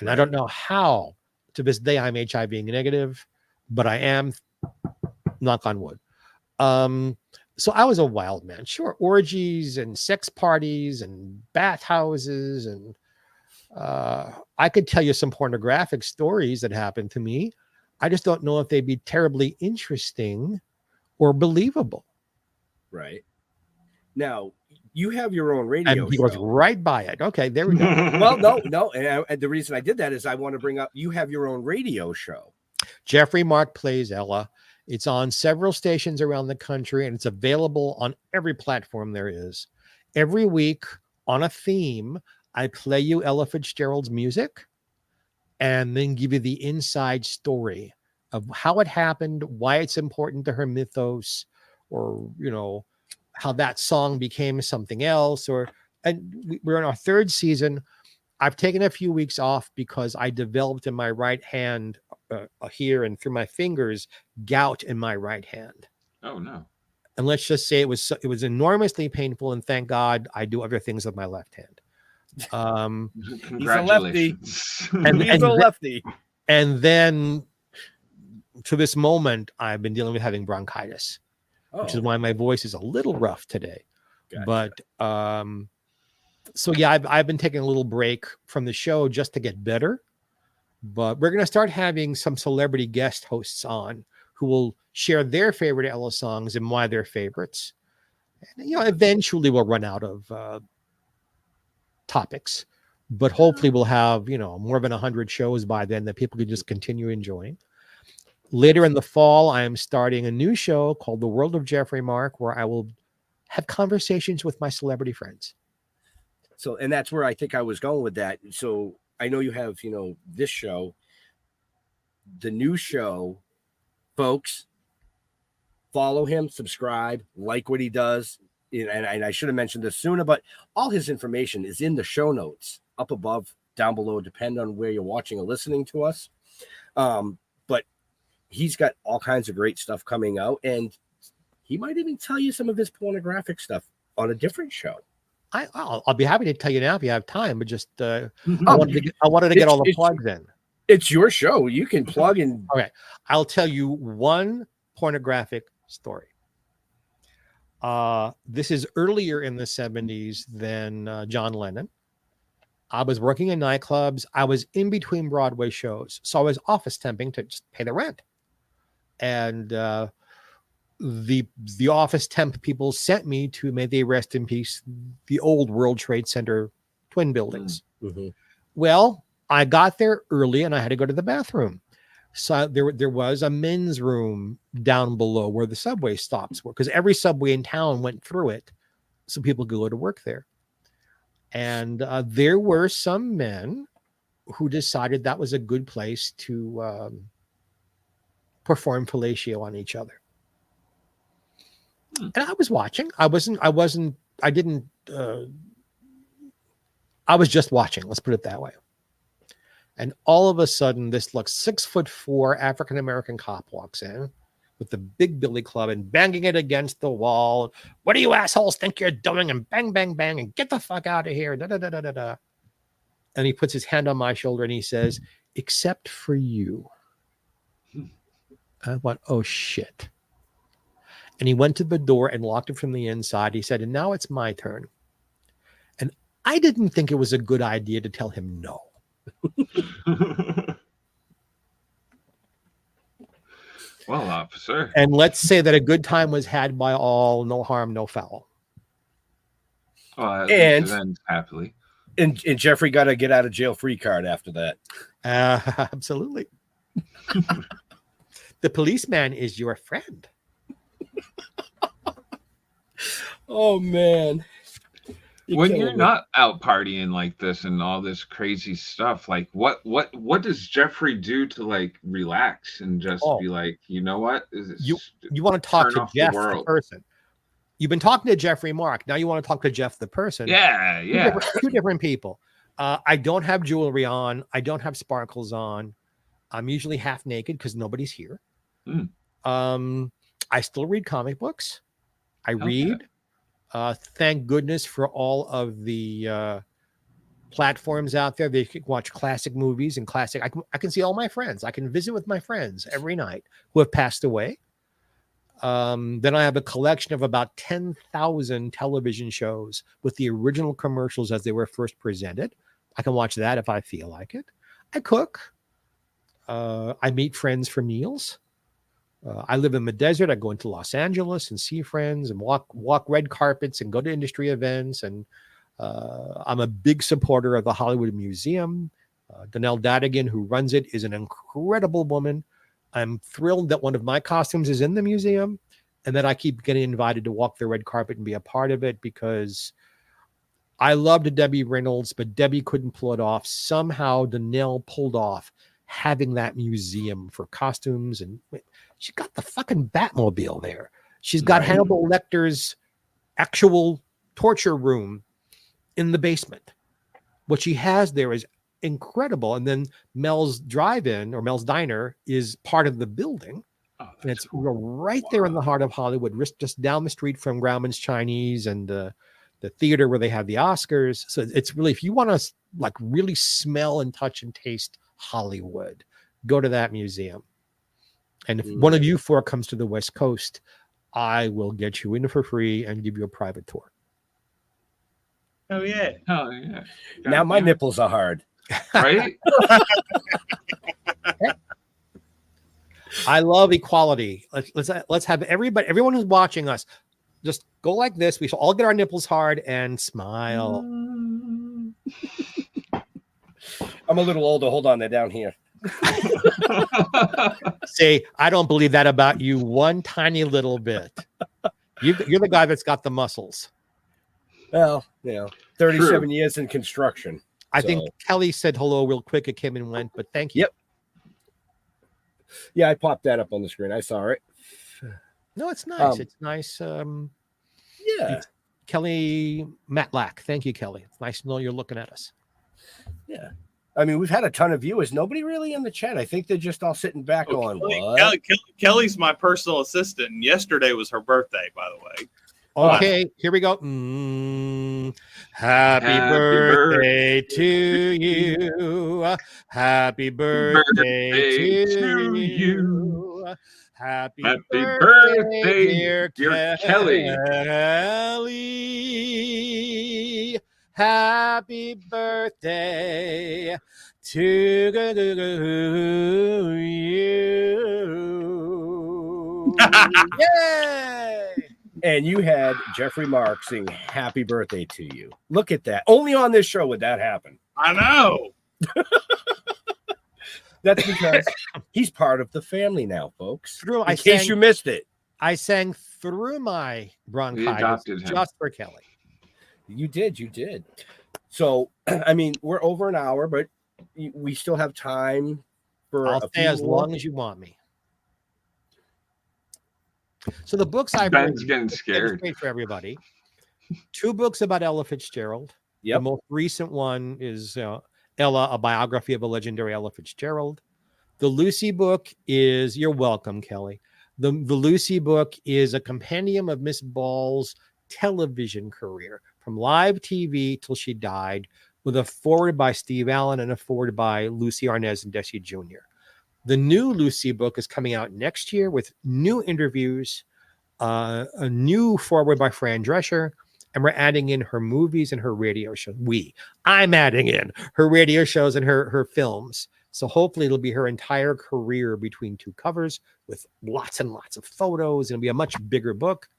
and I don't know how. To this day, I'm HIV negative, but I am. Knock on wood. So I was a wild man. Sure, orgies and sex parties and bathhouses and. I could tell you some pornographic stories that happened to me. I just don't know if they'd be terribly interesting or believable. Right. Now, you have your own radio show. And he goes right by it. Okay, there we go. Well, no. And the reason I did that is I want to bring up, you have your own radio show. Geoffrey Mark Plays Ella. It's on several stations around the country, and it's available on every platform there is. Every week on a theme, I play you Ella Fitzgerald's music and then give you the inside story of how it happened, why it's important to her mythos, or, how that song became something else. And we're in our third season. I've taken a few weeks off because I developed in my right hand here and through my fingers, gout in my right hand. Oh, no. And let's just say it was enormously painful. And thank God I do other things with my left hand. He's a lefty. He's a lefty. And then to this moment, I've been dealing with having bronchitis, which is why my voice is a little rough today. Gotcha. But so yeah, I've been taking a little break from the show just to get better. But we're going to start having some celebrity guest hosts on who will share their favorite Ella songs and why they're favorites. And, eventually we'll run out of topics, but hopefully we'll have, more than 100 shows by then that people can just continue enjoying. Later in the fall, I am starting a new show called The World of Geoffrey Mark, where I will have conversations with my celebrity friends. So, and that's where I think I was going with that. So I know you have, this show, the new show, folks, follow him, subscribe, like what he does. And I should have mentioned this sooner, but all his information is in the show notes up above, down below, depending on where you're watching or listening to us. But he's got all kinds of great stuff coming out, and he might even tell you some of his pornographic stuff on a different show. I'll be happy to tell you now if you have time, but just I wanted to get all the plugs in. It's your show. You can plug in. Okay. I'll tell you one pornographic story. This is earlier in the 70s than John Lennon. I was working in nightclubs. I was in between Broadway shows. So I was office temping to just pay the rent. And the office temp people sent me to, may they rest in peace, the old World Trade Center twin buildings. Mm-hmm. Well, I got there early and I had to go to the bathroom. So there was a men's room down below where the subway stops were, because every subway in town went through it so people could go to work there. And there were some men who decided that was a good place to perform fellatio on each other. And I was watching. I was just watching. Let's put it that way. And all of a sudden, this 6'4" African-American cop walks in with the big billy club and banging it against the wall. What do you assholes think you're doing? And bang, bang, bang, and get the fuck out of here. Da, da, da, da, da, da. And he puts his hand on my shoulder and he says, except for you. I went, oh, shit. And he went to the door and locked it from the inside. He said, and now it's my turn. And I didn't think it was a good idea to tell him no. Well, officer. And let's say that a good time was had by all, no harm, no foul. And then happily. And Geoffrey got a get out of jail free card after that. Absolutely. The policeman is your friend. Oh man. When you're not out partying like this and all this crazy stuff, what does Geoffrey do to relax and just be like, you know what? You want to talk to Jeff the person. You've been talking to Geoffrey Mark. Now you want to talk to Jeff the person. Yeah. Two different people. I don't have jewelry on. I don't have sparkles on. I'm usually half naked because nobody's here. I still read comic books. I read. Thank goodness for all of the platforms out there. They can watch classic movies and classic. I can see all my friends. I can visit with my friends every night who have passed away. Then I have a collection of about 10,000 television shows with the original commercials as they were first presented. I can watch that if I feel like it. I cook. I meet friends for meals. I live in the desert. I go into Los Angeles and see friends and walk red carpets and go to industry events. And I'm a big supporter of the Hollywood Museum. Donnell Dadigan, who runs it, is an incredible woman. I'm thrilled that one of my costumes is in the museum and that I keep getting invited to walk the red carpet and be a part of it, because I loved Debbie Reynolds, but Debbie couldn't pull it off. Somehow Donnell pulled off having that museum for costumes, and she got the fucking Batmobile there. She's got Hannibal Lecter's actual torture room in the basement. What she has there is incredible. And then Mel's Drive-In or Mel's Diner is part of the building. And it's right there in the heart of Hollywood, just down the street from Grauman's Chinese and the theater where they have the Oscars. So it's really, if you want to really smell and touch and taste Hollywood, go to that museum. And if one of you four comes to the West Coast, I will get you in for free and give you a private tour. Oh yeah. Oh yeah. Now my nipples are hard. Right? I love equality. Let's have everyone who's watching us, just go like this. We shall all get our nipples hard and smile. I'm a little older. Hold on, they're down here. Say, I don't believe that about you one tiny little bit. You're the guy that's got the muscles. Well, 37 True. years in construction. I think Kelly said hello real quick. It came and went, but thank you. Yep. Yeah, I popped that up on the screen. I saw it. No, it's nice. It's nice. Yeah. Kelly Matlack. Thank you, Kelly. It's nice to know you're looking at us. Yeah. I mean, we've had a ton of viewers. Nobody really in the chat. I think they're just all sitting back going, what? Kelly's my personal assistant. And yesterday was her birthday, by the way. Okay, here we go. Happy birthday to you. Happy birthday to you. Happy birthday, dear Kelly. Kelly. Happy birthday to you. Yay! And you had Geoffrey Mark sing happy birthday to you. Look at that. Only on this show would that happen. I know. That's because he's part of the family now, folks. In case you missed it. I sang through my bronchitis just for Kelly. You did. So, I mean, we're over an hour, but we still have time for I'll stay as long as you want me. So the books I've read, getting scared for everybody. 2 books about Ella Fitzgerald. Yep. The most recent one is Ella, a biography of a legendary Ella Fitzgerald. The Lucy book is, you're welcome, Kelly. The Lucy book is a compendium of Miss Ball's television career from live TV till she died, with a foreword by Steve Allen and a foreword by Lucy Arnaz and Desi Jr. The new Lucy book is coming out next year with new interviews, a new foreword by Fran Drescher, and we're adding in her movies and her radio shows. I'm adding in her radio shows and her films. So hopefully it'll be her entire career between 2 covers with lots and lots of photos. It'll be a much bigger book.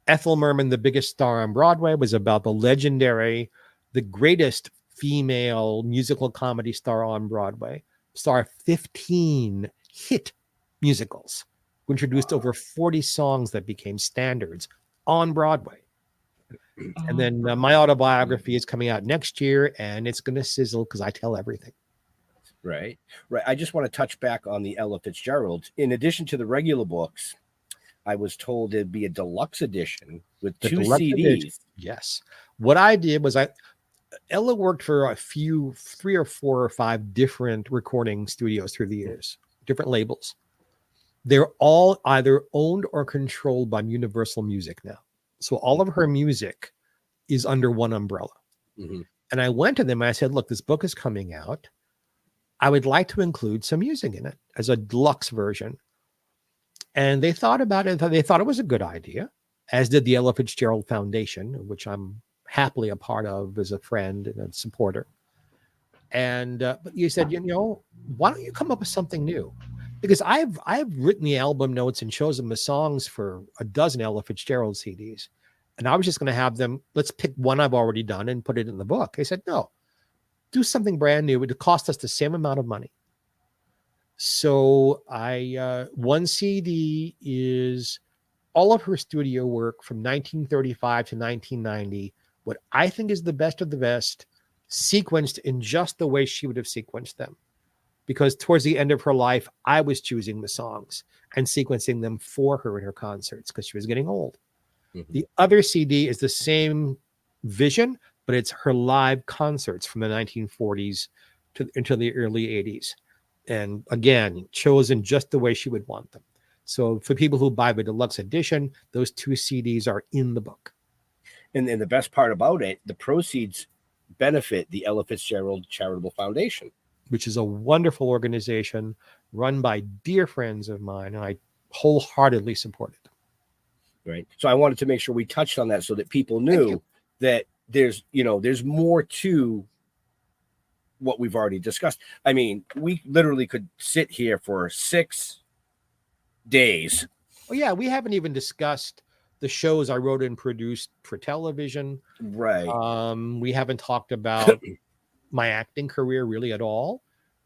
Ethel Merman, the biggest star on Broadway, was about the legendary, the greatest female musical comedy star on Broadway. Star 15 hit musicals, who introduced over 40 songs that became standards on Broadway. And then my autobiography is coming out next year, and it's going to sizzle because I tell everything. Right. I just want to touch back on the Ella Fitzgerald. In addition to the regular books, I was told there'd be a deluxe edition with 2 CDs. Edition. Yes. What I did was Ella worked for 3 or 4 or 5 different recording studios through the years, different labels. They're all either owned or controlled by Universal Music now. So all of her music is under one umbrella. Mm-hmm. And I went to them and I said, look, this book is coming out. I would like to include some music in it as a deluxe version. And they thought about it. They thought it was a good idea, as did the Ella Fitzgerald Foundation, which I'm happily a part of as a friend and a supporter. And but you said, why don't you come up with something new? Because I've written the album notes and chosen the songs for a dozen Ella Fitzgerald CDs. And I was just going to have them, let's pick one I've already done and put it in the book. They said, no, do something brand new. It would cost us the same amount of money. So one CD is all of her studio work from 1935 to 1990, what I think is the best of the best, sequenced in just the way she would have sequenced them. Because towards the end of her life, I was choosing the songs and sequencing them for her in her concerts because she was getting old. Mm-hmm. The other CD is the same vision, but it's her live concerts from the 1940s until the early 80s. And again, chosen just the way she would want them. So for people who buy the deluxe edition, those 2 CDs are in the book. And the best part about it, the proceeds benefit the Ella Fitzgerald Charitable Foundation, which is a wonderful organization run by dear friends of mine, and I wholeheartedly support it. Right. So I wanted to make sure we touched on that so that people knew that there's more to what we've already discussed. I mean, we literally could sit here for 6 days. Oh yeah, we haven't even discussed the shows I wrote and produced for television. Right. We haven't talked about my acting career really at all,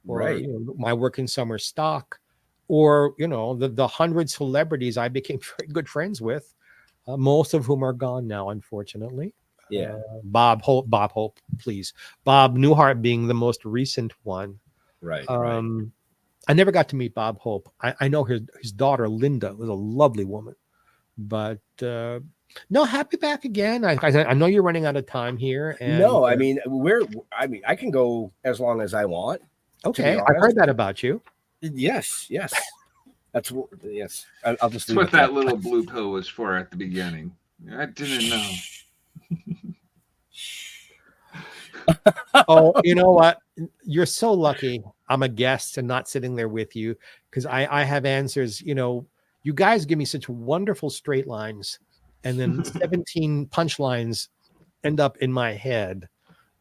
or right. My work in summer stock, or the 100 celebrities I became very good friends with, most of whom are gone now, unfortunately. Yeah. Bob Hope, please. Bob Newhart being the most recent one. Right. I never got to meet Bob Hope. I know his daughter Linda was a lovely woman, but no, happy back again. I know you're running out of time here. And, no, I mean I can go as long as I want. Okay, I've heard that about you. Yes. That's yes. I'll just. That's what that little blue pill was for at the beginning. I didn't know. Oh, you know what? You're so lucky I'm a guest and not sitting there with you, because I have answers. You guys give me such wonderful straight lines, and then 17 punchlines end up in my head,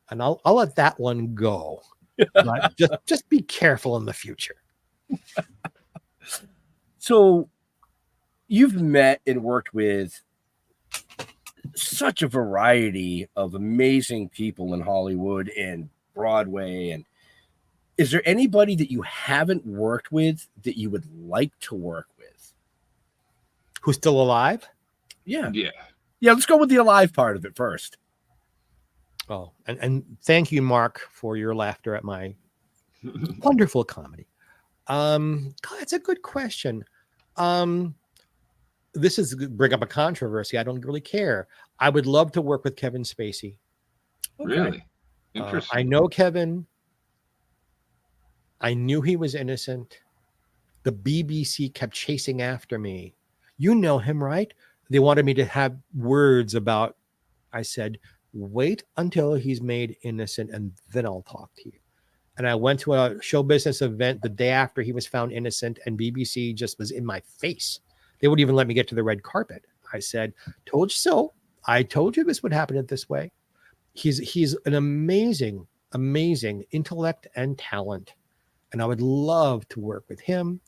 and I'll let that one go. But just be careful in the future. So you've met and worked with such a variety of amazing people in Hollywood and Broadway. And is there anybody that you haven't worked with that you would like to work with? Who's still alive? Yeah. Yeah. Let's go with the alive part of it first. Oh, and thank you, Mark, for your laughter at my wonderful comedy. God, that's a good question. This is bring up a controversy. I don't really care. I would love to work with Kevin Spacey. Okay. Really? Interesting. I know Kevin. I knew he was innocent. The BBC kept chasing after me. You know him, right? They wanted me to have words about. I said, wait until he's made innocent and then I'll talk to you. And I went to a show business event the day after he was found innocent, and BBC just was in my face. They wouldn't even let me get to the red carpet. I said, told you so. I told you this would happen this way. He's an amazing, amazing intellect and talent. And I would love to work with him.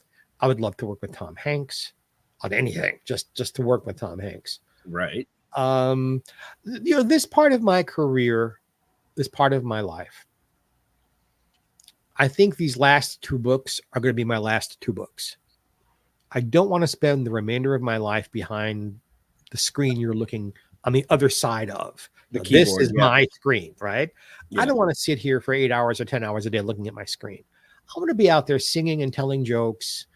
I would love to work with Tom Hanks on anything, just to work with Tom Hanks. Right. This part of my career, this part of my life, I think these last 2 books are going to be my last 2 books. I don't want to spend the remainder of my life behind the screen you're looking on the other side of. This is my screen, right? Yeah. I don't want to sit here for 8 hours or 10 hours a day looking at my screen. I want to be out there singing and telling jokes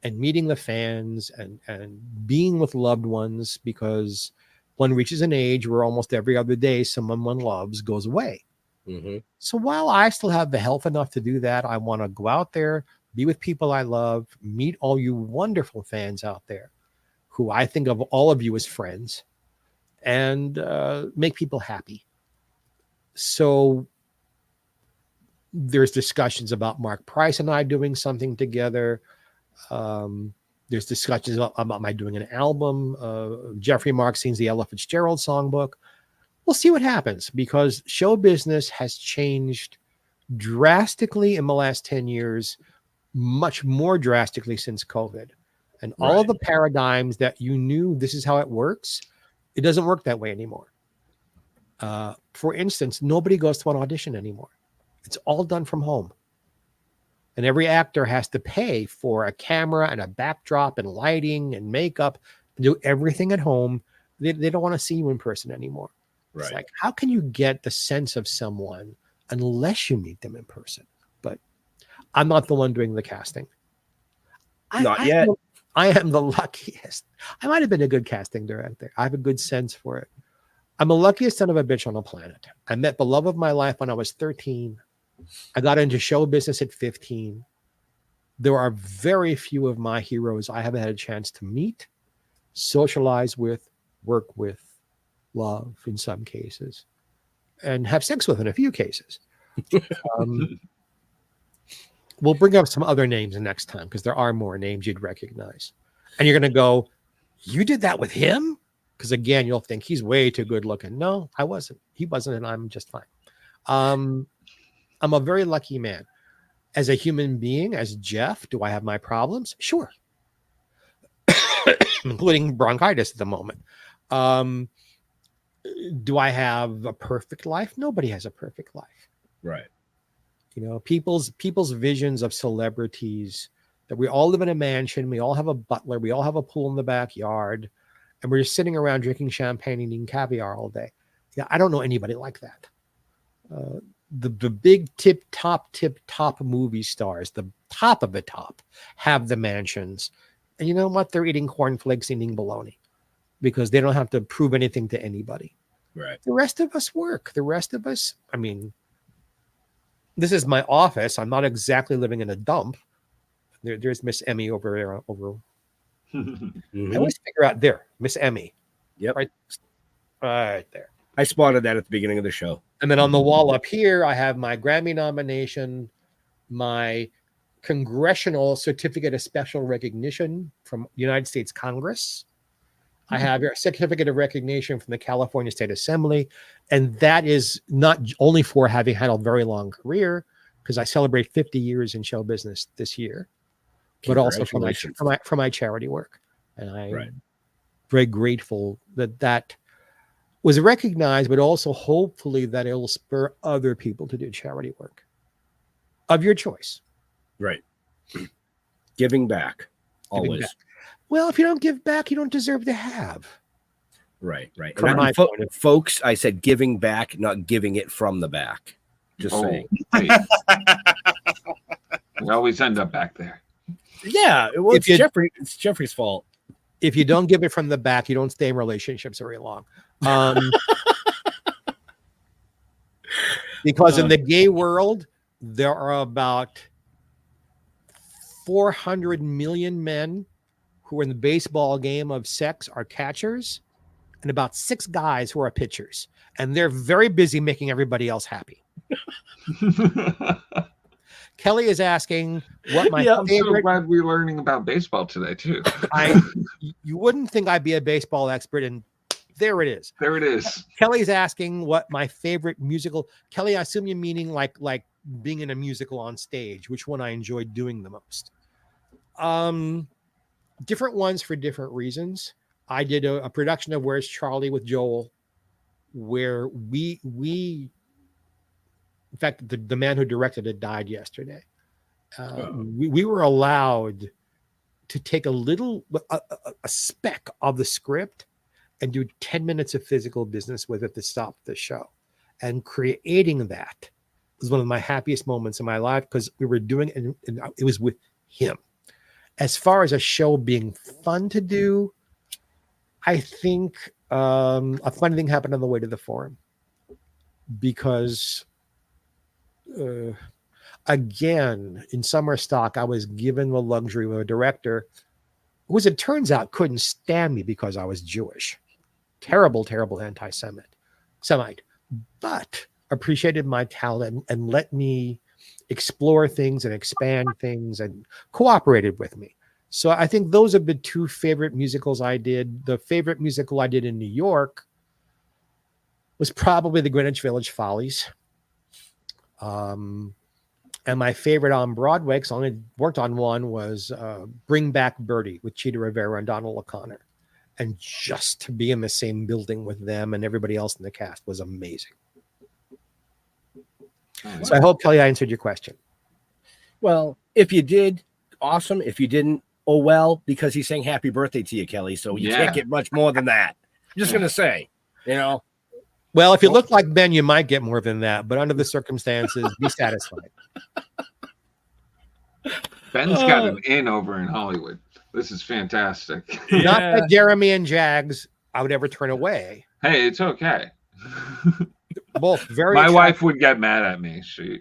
and meeting the fans and being with loved ones, because one reaches an age where almost every other day someone one loves goes away. Mm-hmm. So while I still have the health enough to do that, I want to go out there, be with people I love, meet all you wonderful fans out there who I think of all of you as friends, and make people happy. So there's discussions about Mark Price and I doing something together. There's discussions about my doing an album. Geoffrey Mark sings the Ella Fitzgerald songbook. We'll see what happens, because show business has changed drastically in the last 10 years, much more drastically since COVID. And all of the paradigms that you knew this is how it works, it doesn't work that way anymore. For instance, nobody goes to an audition anymore. It's all done from home. And every actor has to pay for a camera and a backdrop and lighting and makeup and do everything at home. They don't want to see you in person anymore. Right. It's like, how can you get the sense of someone unless you meet them in person? But I'm not the one doing the casting. Not yet. I am the luckiest. I might have been a good casting director. I have a good sense for it. I'm the luckiest son of a bitch on the planet. I met the love of my life when I was 13. I got into show business at 15. There are very few of my heroes I haven't had a chance to meet, socialize with, work with, love in some cases, and have sex with in a few cases. We'll bring up some other names next time, because there are more names you'd recognize. And you're going to go, you did that with him? Because again, you'll think he's way too good looking. No, I wasn't. He wasn't, and I'm just fine. I'm a very lucky man. As a human being, as Jeff, do I have my problems? Sure. Including bronchitis at the moment. Do I have a perfect life? Nobody has a perfect life. Right. You know, people's visions of celebrities, that we all live in a mansion, we all have a butler, we all have a pool in the backyard, and we're just sitting around drinking champagne and eating caviar all day. Yeah, I don't know anybody like that. The big tip top movie stars, the top of the top, have the mansions. And you know what? They're eating cornflakes and eating bologna because they don't have to prove anything to anybody. Right. The rest of us work. The rest of us, I mean, this is my office. I'm not exactly living in a dump. There's Miss Emmy over there. Mm-hmm. I always figure out there, Miss Emmy. Yep. Right there. I spotted that at the beginning of the show. And then on the wall up here, I have my Grammy nomination, my Congressional Certificate of Special Recognition from United States Congress. I have a certificate of recognition from the California State Assembly. And that is not only for having had a very long career, because I celebrate 50 years in show business this year, but also for my charity work. And I'm very grateful that was recognized, but also hopefully that it will spur other people to do charity work of your choice. Right. Giving back. Always. Back. Well, if you don't give back, you don't deserve to have. Right. Folks, I said giving back, not giving it from the back. Just saying. We always end up back there. Yeah. Well, it's Jeffrey's fault. If you don't give it from the back, you don't stay in relationships very long. Because in the gay world, there are about 400 million men who are in the baseball game of sex are catchers, and about 6 guys who are pitchers. And they're very busy making everybody else happy. Kelly is asking what my favorite... I'm so glad we're learning about baseball today, too. You wouldn't think I'd be a baseball expert, and there it is. There it is. Kelly's asking what my favorite musical... Kelly, I assume you're meaning like being in a musical on stage, which one I enjoyed doing the most. Different ones for different reasons. I did a production of Where's Charlie with Joel, where we in fact, the man who directed it died yesterday. We were allowed to take a speck of the script and do 10 minutes of physical business with it to stop the show. And creating that was one of my happiest moments in my life because we were doing it and it was with him. As far as a show being fun to do, I think a funny thing happened on the way to the forum because again, in summer stock, I was given the luxury of a director who, as it turns out, couldn't stand me because I was Jewish. Terrible anti-Semite, but appreciated my talent and let me explore things and expand things and cooperated with me. So I think those are the 2 favorite musicals I did. The favorite musical I did in New York was probably the Greenwich Village Follies. And my favorite on Broadway, because I only worked on one, was Bring Back Birdie with Cheetah Rivera and Donald O'Connor. And just to be in the same building with them and everybody else in the cast was amazing. So I hope, Kelly, I answered your question. Well, if you did, awesome. If you didn't, oh well, because he's saying happy birthday to you, Kelly. So you can't get much more than that. I'm just going to say, you know. Well, if you look like Ben, you might get more than that. But under the circumstances, be satisfied. Ben's got an in over in Hollywood. This is fantastic. Not that Jeremy and Jags I would ever turn away. Hey, it's okay. Both very. My wife would get mad at me. She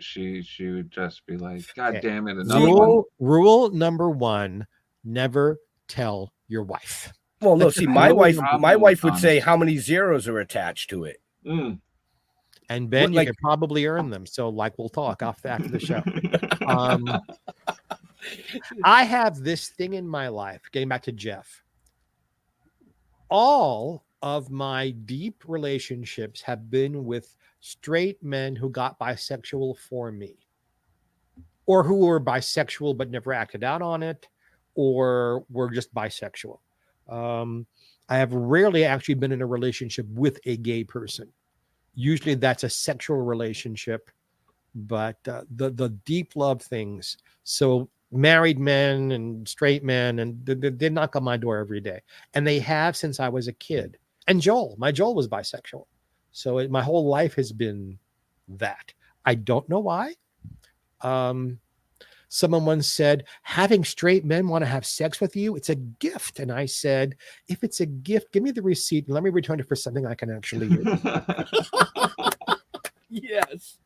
would just be like, "God damn it!" Rule number 1: never tell your wife. Well, no. See, my wife would say how many zeros are attached to it. Mm. And Ben, you could probably earn them. So, we'll talk after the show. I have this thing in my life. Getting back to Jeff. All of my deep relationships have been with straight men who got bisexual for me, or who were bisexual but never acted out on it, or were just bisexual. I have rarely actually been in a relationship with a gay person. Usually that's a sexual relationship, but the deep love things. So married men and straight men, and they knock on my door every day, and they have since I was a kid. And my Joel was bisexual, so my whole life has been that. I don't know why. Someone once said, having straight men want to have sex with you, it's a gift. And I said, if it's a gift, give me the receipt and let me return it for something I can actually use. Yes,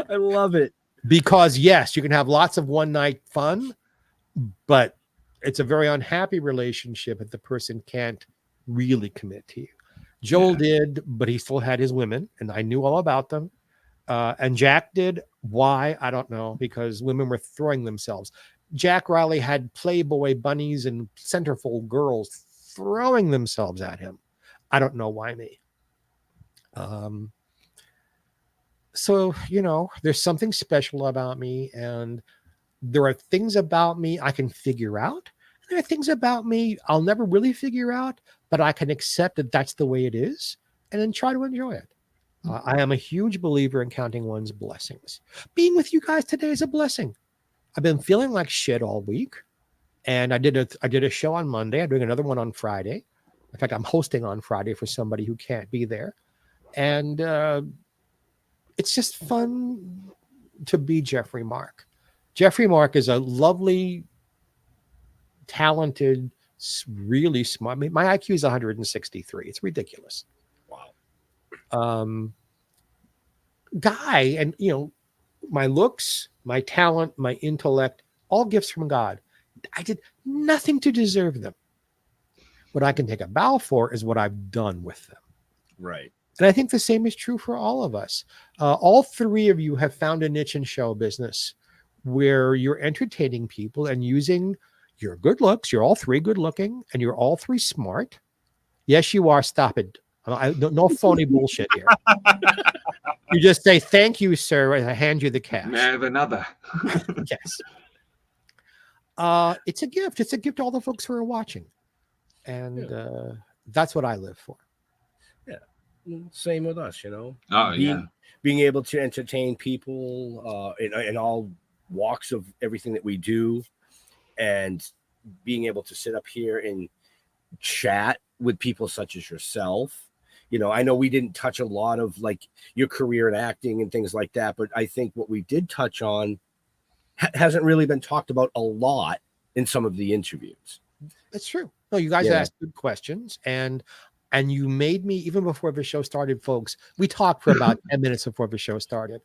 I love it. Because yes, you can have lots of one night fun, but it's a very unhappy relationship if the person can't really commit to you. Joel did, but he still had his women, and I knew all about them. And Jack did. Why? I don't know, because women were throwing themselves. Jack Riley had Playboy bunnies and centerfold girls throwing themselves at him. I don't know why me. So, there's something special about me, and there are things about me I can figure out. There are things about me I'll never really figure out, but I can accept that that's the way it is and then try to enjoy it. I am a huge believer in counting one's blessings. Being with you guys today is a blessing. I've been feeling like shit all week, and I did a show on Monday. I'm doing another one on Friday. In fact, I'm hosting on Friday for somebody who can't be there. And it's just fun to be Geoffrey Mark. Geoffrey Mark is a lovely, talented, really smart. I mean, my IQ is 163. It's ridiculous. Guy, and my looks, my talent, my intellect, all gifts from God. I did nothing to deserve them. What I can take a bow for is what I've done with them. Right. And I think the same is true for all of us. All three of you have found a niche in show business where you're entertaining people and using your good looks. You're all three good looking, and you're all three smart. Yes, you are. Stop it. No phony bullshit here. You just say, thank you, sir, and I hand you the cash. May I have another? Yes. It's a gift. It's a gift to all the folks who are watching. And that's what I live for. Yeah. Same with us, Being able to entertain people in all walks of everything that we do, and being able to sit up here and chat with people such as yourself. I know we didn't touch a lot of like your career in acting and things like that, but I think what we did touch on hasn't really been talked about a lot in some of the interviews. That's true. No, you guys asked good questions, and you made me, even before the show started, folks, we talked for about 10 minutes before the show started,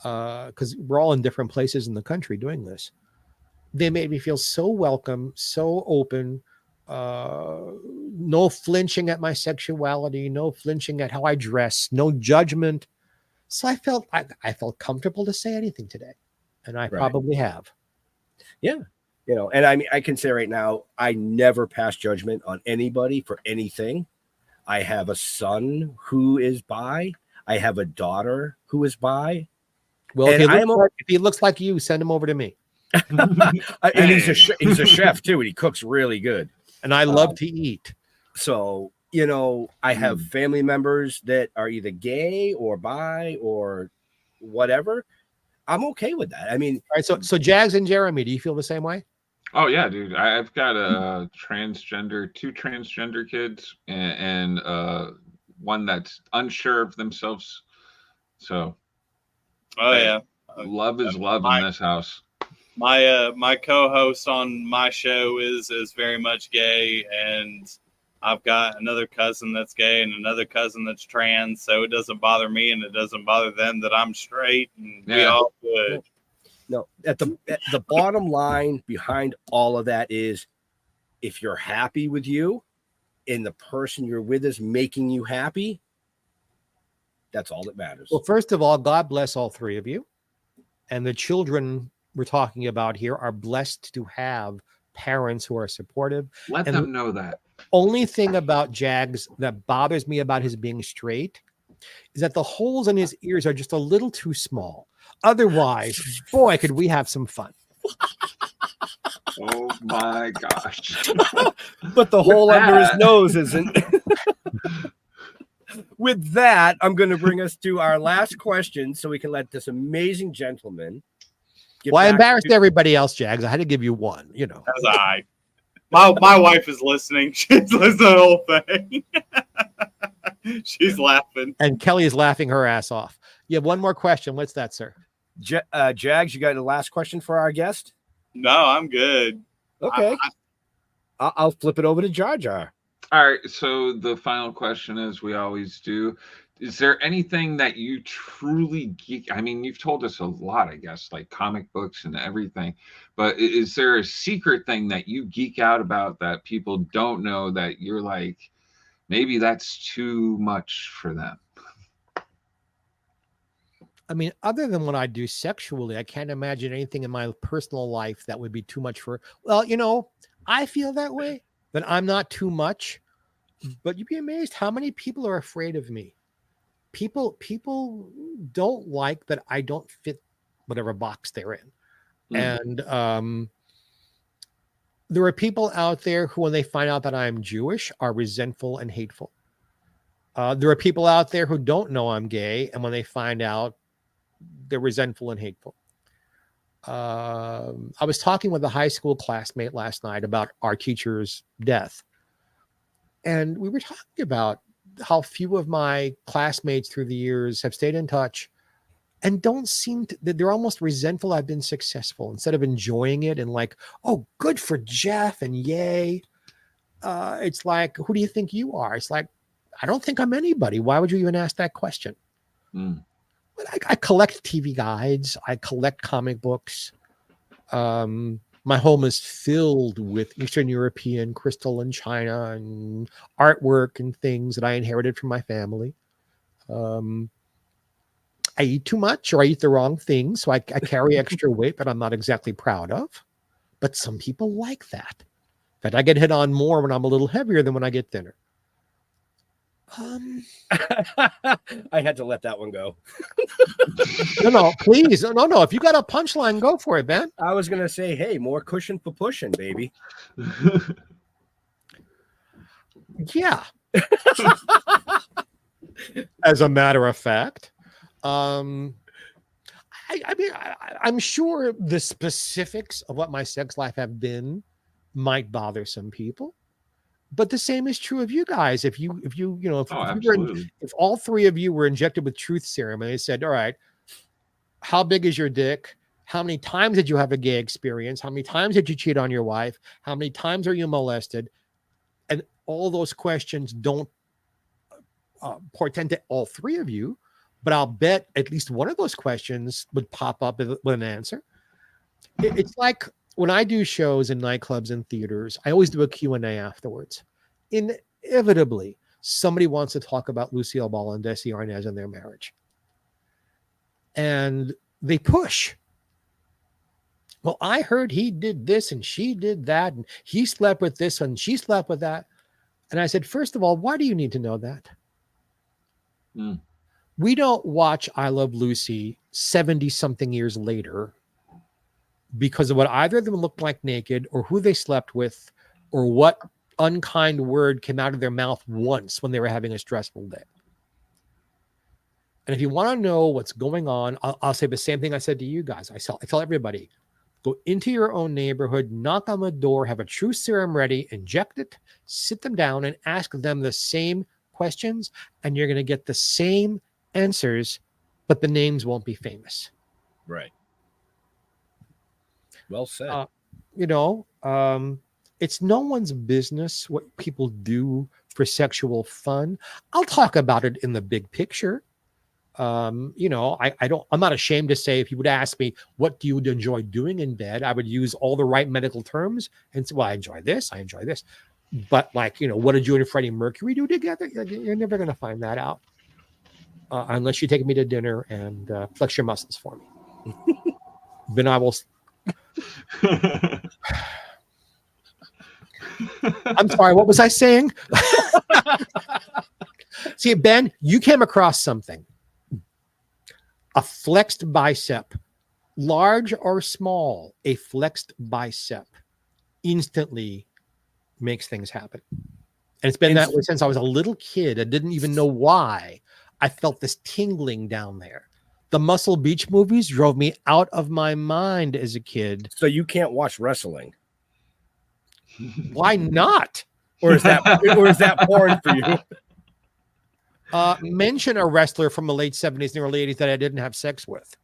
because we're all in different places in the country doing this. They made me feel so welcome, so open. No flinching at my sexuality, no flinching at how I dress, no judgment. So I felt comfortable to say anything today, and I probably have. Yeah, and I can say right now, I never pass judgment on anybody for anything. I have a son who is bi. I have a daughter who is bi. Well, if he looks like you, send him over to me. And he's a chef too, and he cooks really good. And I love to eat. So, I have family members that are either gay or bi or whatever. I'm okay with that. I mean, all right. So Jags and Jeremy, do you feel the same way? Oh yeah, dude. I've got two transgender kids, and one that's unsure of themselves. So, love is love in this house. My co-host on my show is very much gay, and I've got another cousin that's gay and another cousin that's trans, so it doesn't bother me and it doesn't bother them that I'm straight, and we all good. No, at the bottom line behind all of that is, if you're happy with you and the person you're with is making you happy, that's all that matters. Well, first of all, God bless all three of you, and the children we're talking about here are blessed to have parents who are supportive. Let them know that. Only thing about Jags that bothers me about his being straight is that the holes in his ears are just a little too small. Otherwise, boy, could we have some fun. Oh my gosh. But the hole under his nose isn't. With that, I'm going to bring us to our last question so we can let this amazing gentleman. Well, I embarrassed everybody else, Jags. I had to give you one, you know. As my wife is listening. She's listening to the whole thing. She's laughing. And Kelly is laughing her ass off. You have one more question. What's that, sir? Jags, you got a last question for our guest? No, I'm good. Okay. I'll flip it over to Jar Jar. All right. So the final question, as we always do, is there anything that you truly geek? I mean, you've told us a lot, I guess, like comic books and everything, but is there a secret thing that you geek out about that people don't know that you're like, maybe that's too much for them? I mean, other than what I do sexually, I can't imagine anything in my personal life that would be too much for. Well, you know, I feel that way, that I'm not too much, but you'd be amazed how many people are afraid of me. People don't like that I don't fit whatever box they're in. And there are people out there who, when they find out that I'm Jewish, are resentful and hateful. There are people out there who don't know I'm gay, and when they find out, they're resentful and hateful. I was talking with a high school classmate last night about our teacher's death. And we were talking about how few of my classmates through the years have stayed in touch and don't seem to, they're almost resentful I've been successful instead of enjoying it and like, oh, good for Jeff and yay. It's like, who do you think you are? It's like, I don't think I'm anybody. Why would you even ask that question? But I collect TV guides. I collect comic books. My home is filled with Eastern European crystal and china and artwork and things that I inherited from my family. I eat too much or I eat the wrong things, so I carry extra weight that I'm not exactly proud of. But some people like that. In fact, I get hit on more when I'm a little heavier than when I get thinner. I had to let that one go. No, please. No. If you got a punchline, go for it, man. I was going to say, hey, more cushion for pushing, baby. Yeah. As a matter of fact, I mean, I'm sure the specifics of what my sex life have been might bother some people. But the same is true of you guys. If all three of you were injected with truth serum and they said, all right, how big is your dick? How many times did you have a gay experience? How many times did you cheat on your wife? How many times are you molested? And all those questions don't portend to all three of you, but I'll bet at least one of those questions would pop up with an answer. It's like, when I do shows in nightclubs and theaters, I always do a Q&A afterwards. Inevitably, somebody wants to talk about Lucille Ball and Desi Arnaz and their marriage. And they push. Well, I heard he did this and she did that, and he slept with this and she slept with that. And I said, first of all, why do you need to know that? We don't watch I Love Lucy 70-something years later because of what either of them looked like naked or who they slept with or what unkind word came out of their mouth once when they were having a stressful day. And if you want to know what's going on, I'll say the same thing I said to you guys. I tell everybody, go into your own neighborhood, knock on the door, have a truth serum ready, inject it, sit them down and ask them the same questions, and you're going to get the same answers, but the names won't be famous. Right. Well said. It's no one's business what people do for sexual fun. I'll talk about it in the big picture. I'm not ashamed to say, if you would ask me, what do you enjoy doing in bed? I would use all the right medical terms and say, well, I enjoy this. But what did you and Freddie Mercury do together? You're never going to find that out. Unless you take me to dinner and flex your muscles for me. Then I will. I'm sorry, what was I saying? See, Ben, you came across something. A flexed bicep, large or small, a flexed bicep instantly makes things happen. And it's been that way since I was a little kid. I didn't even know why. I felt this tingling down there. The Muscle Beach movies drove me out of my mind as a kid. So you can't watch wrestling. Why not? Or is that porn for you? Mention a wrestler from the late 70s and early 80s that I didn't have sex with.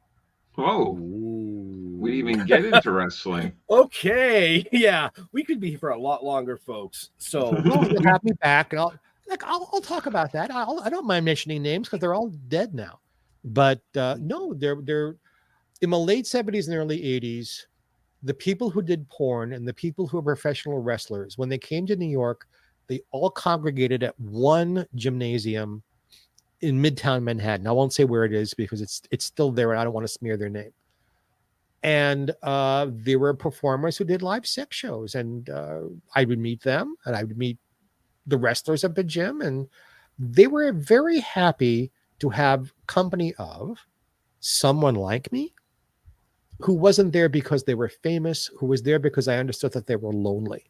Whoa. We even get into wrestling. Okay. Yeah. We could be here for a lot longer, folks. So have me back and I'll talk about that. I don't mind mentioning names because they're all dead now. But no, they're in the late 70s and early 80s. The people who did porn and the people who were professional wrestlers, when they came to New York, they all congregated at one gymnasium in Midtown Manhattan. I won't say where it is because it's still there and I don't want to smear their name. And there were performers who did live sex shows, and I would meet them and I would meet the wrestlers at the gym, and they were very happy to have company of someone like me who wasn't there because they were famous, who was there because I understood that they were lonely.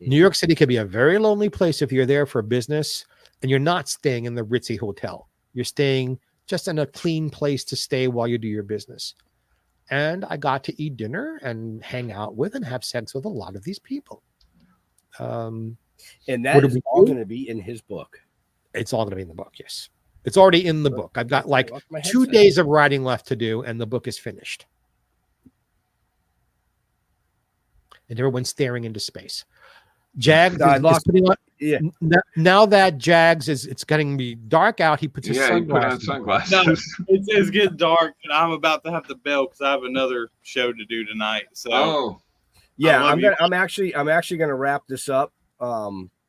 New York City can be a very lonely place if you're there for business and you're not staying in the ritzy hotel. You're staying just in a clean place to stay while you do your business. And I got to eat dinner and hang out with and have sex with a lot of these people. And that is all going to be in his book. It's all going to be in the book, yes. It's already in the book. I've got like 2 days of writing left to do, and the book is finished. And everyone's staring into space. Jags now that Jags it's getting to be dark out, he puts his sunglasses on. No, it's getting dark, and I'm about to have to bail because I have another show to do tonight. So I'm actually gonna wrap this up.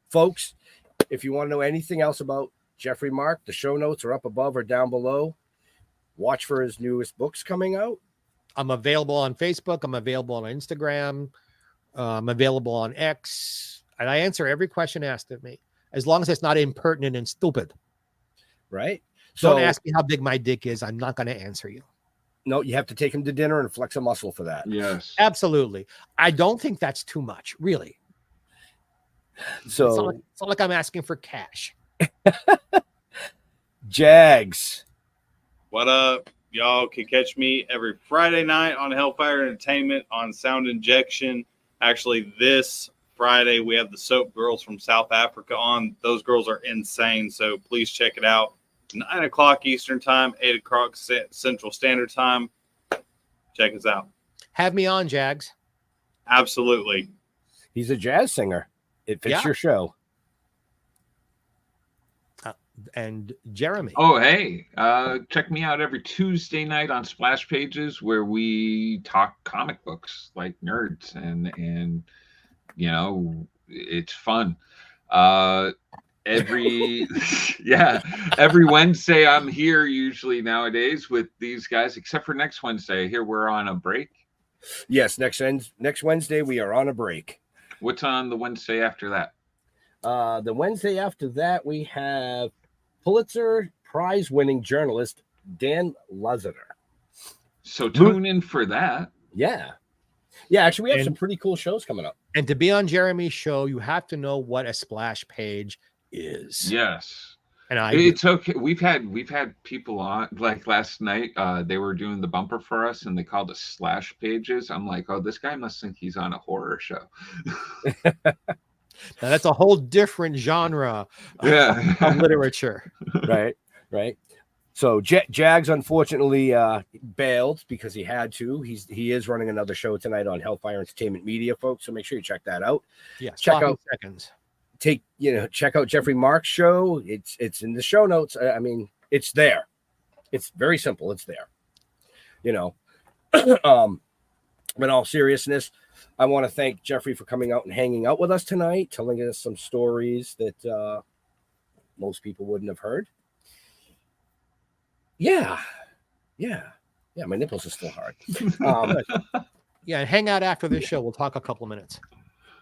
Folks, if you want to know anything else about Geoffrey Mark, the show notes are up above or down below. Watch for his newest books coming out. I'm available on Facebook. I'm available on Instagram. I'm available on X. And I answer every question asked of me, as long as it's not impertinent and stupid. Right? Don't ask me how big my dick is. I'm not going to answer you. No, you have to take him to dinner and flex a muscle for that. Yes. Absolutely. I don't think that's too much, really. So it's not like I'm asking for cash. Jags. What up? Y'all can catch me every Friday night on Hellfire Entertainment on Sound Injection. Actually, this Friday, we have the Soap Girls from South Africa on. Those girls are insane, so please check it out. 9 o'clock Eastern Time, 8 o'clock Central Standard Time. Check us out. Have me on, Jags. Absolutely. He's a jazz singer. It fits your show. And Jeremy. Oh, hey. Check me out every Tuesday night on Splash Pages where we talk comic books like nerds and you know, it's fun. Every Wednesday I'm here usually nowadays with these guys, except for next Wednesday. Here we're on a break. Yes, next Wednesday we are on a break. What's on the Wednesday after that? The Wednesday after that we have Pulitzer Prize winning journalist Dan Lasseter. So tune in for that. Yeah. Actually, we have some pretty cool shows coming up. And to be on Jeremy's show, you have to know what a splash page is. Yes, and it's okay. We've had people on, like last night. They were doing the bumper for us, and they called us Slash Pages. I'm like, oh, this guy must think he's on a horror show. Now, that's a whole different genre of literature. Right. So Jags unfortunately bailed because he had to. He is running another show tonight on Hellfire Entertainment Media, folks. So make sure you check that out. Yes, check out seconds. Check out Geoffrey Mark's show. It's in the show notes. I mean, it's there. It's very simple. It's there. In all seriousness, I want to thank Geoffrey for coming out and hanging out with us tonight, telling us some stories that most people wouldn't have heard. Yeah, my nipples are still hard. Yeah, hang out after this show. We'll talk a couple of minutes.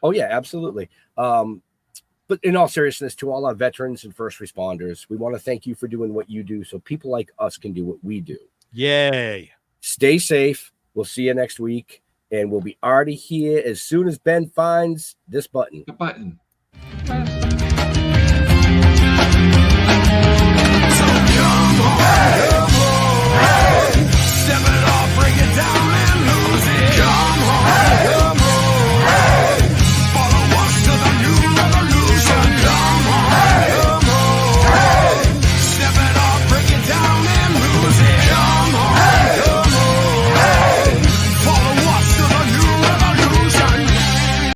Oh yeah, absolutely. But in all seriousness, to all our veterans and first responders, we want to thank you for doing what you do so people like us can do what we do. Yay. Stay safe. We'll see you next week. And we'll be already here as soon as Ben finds this button. The button.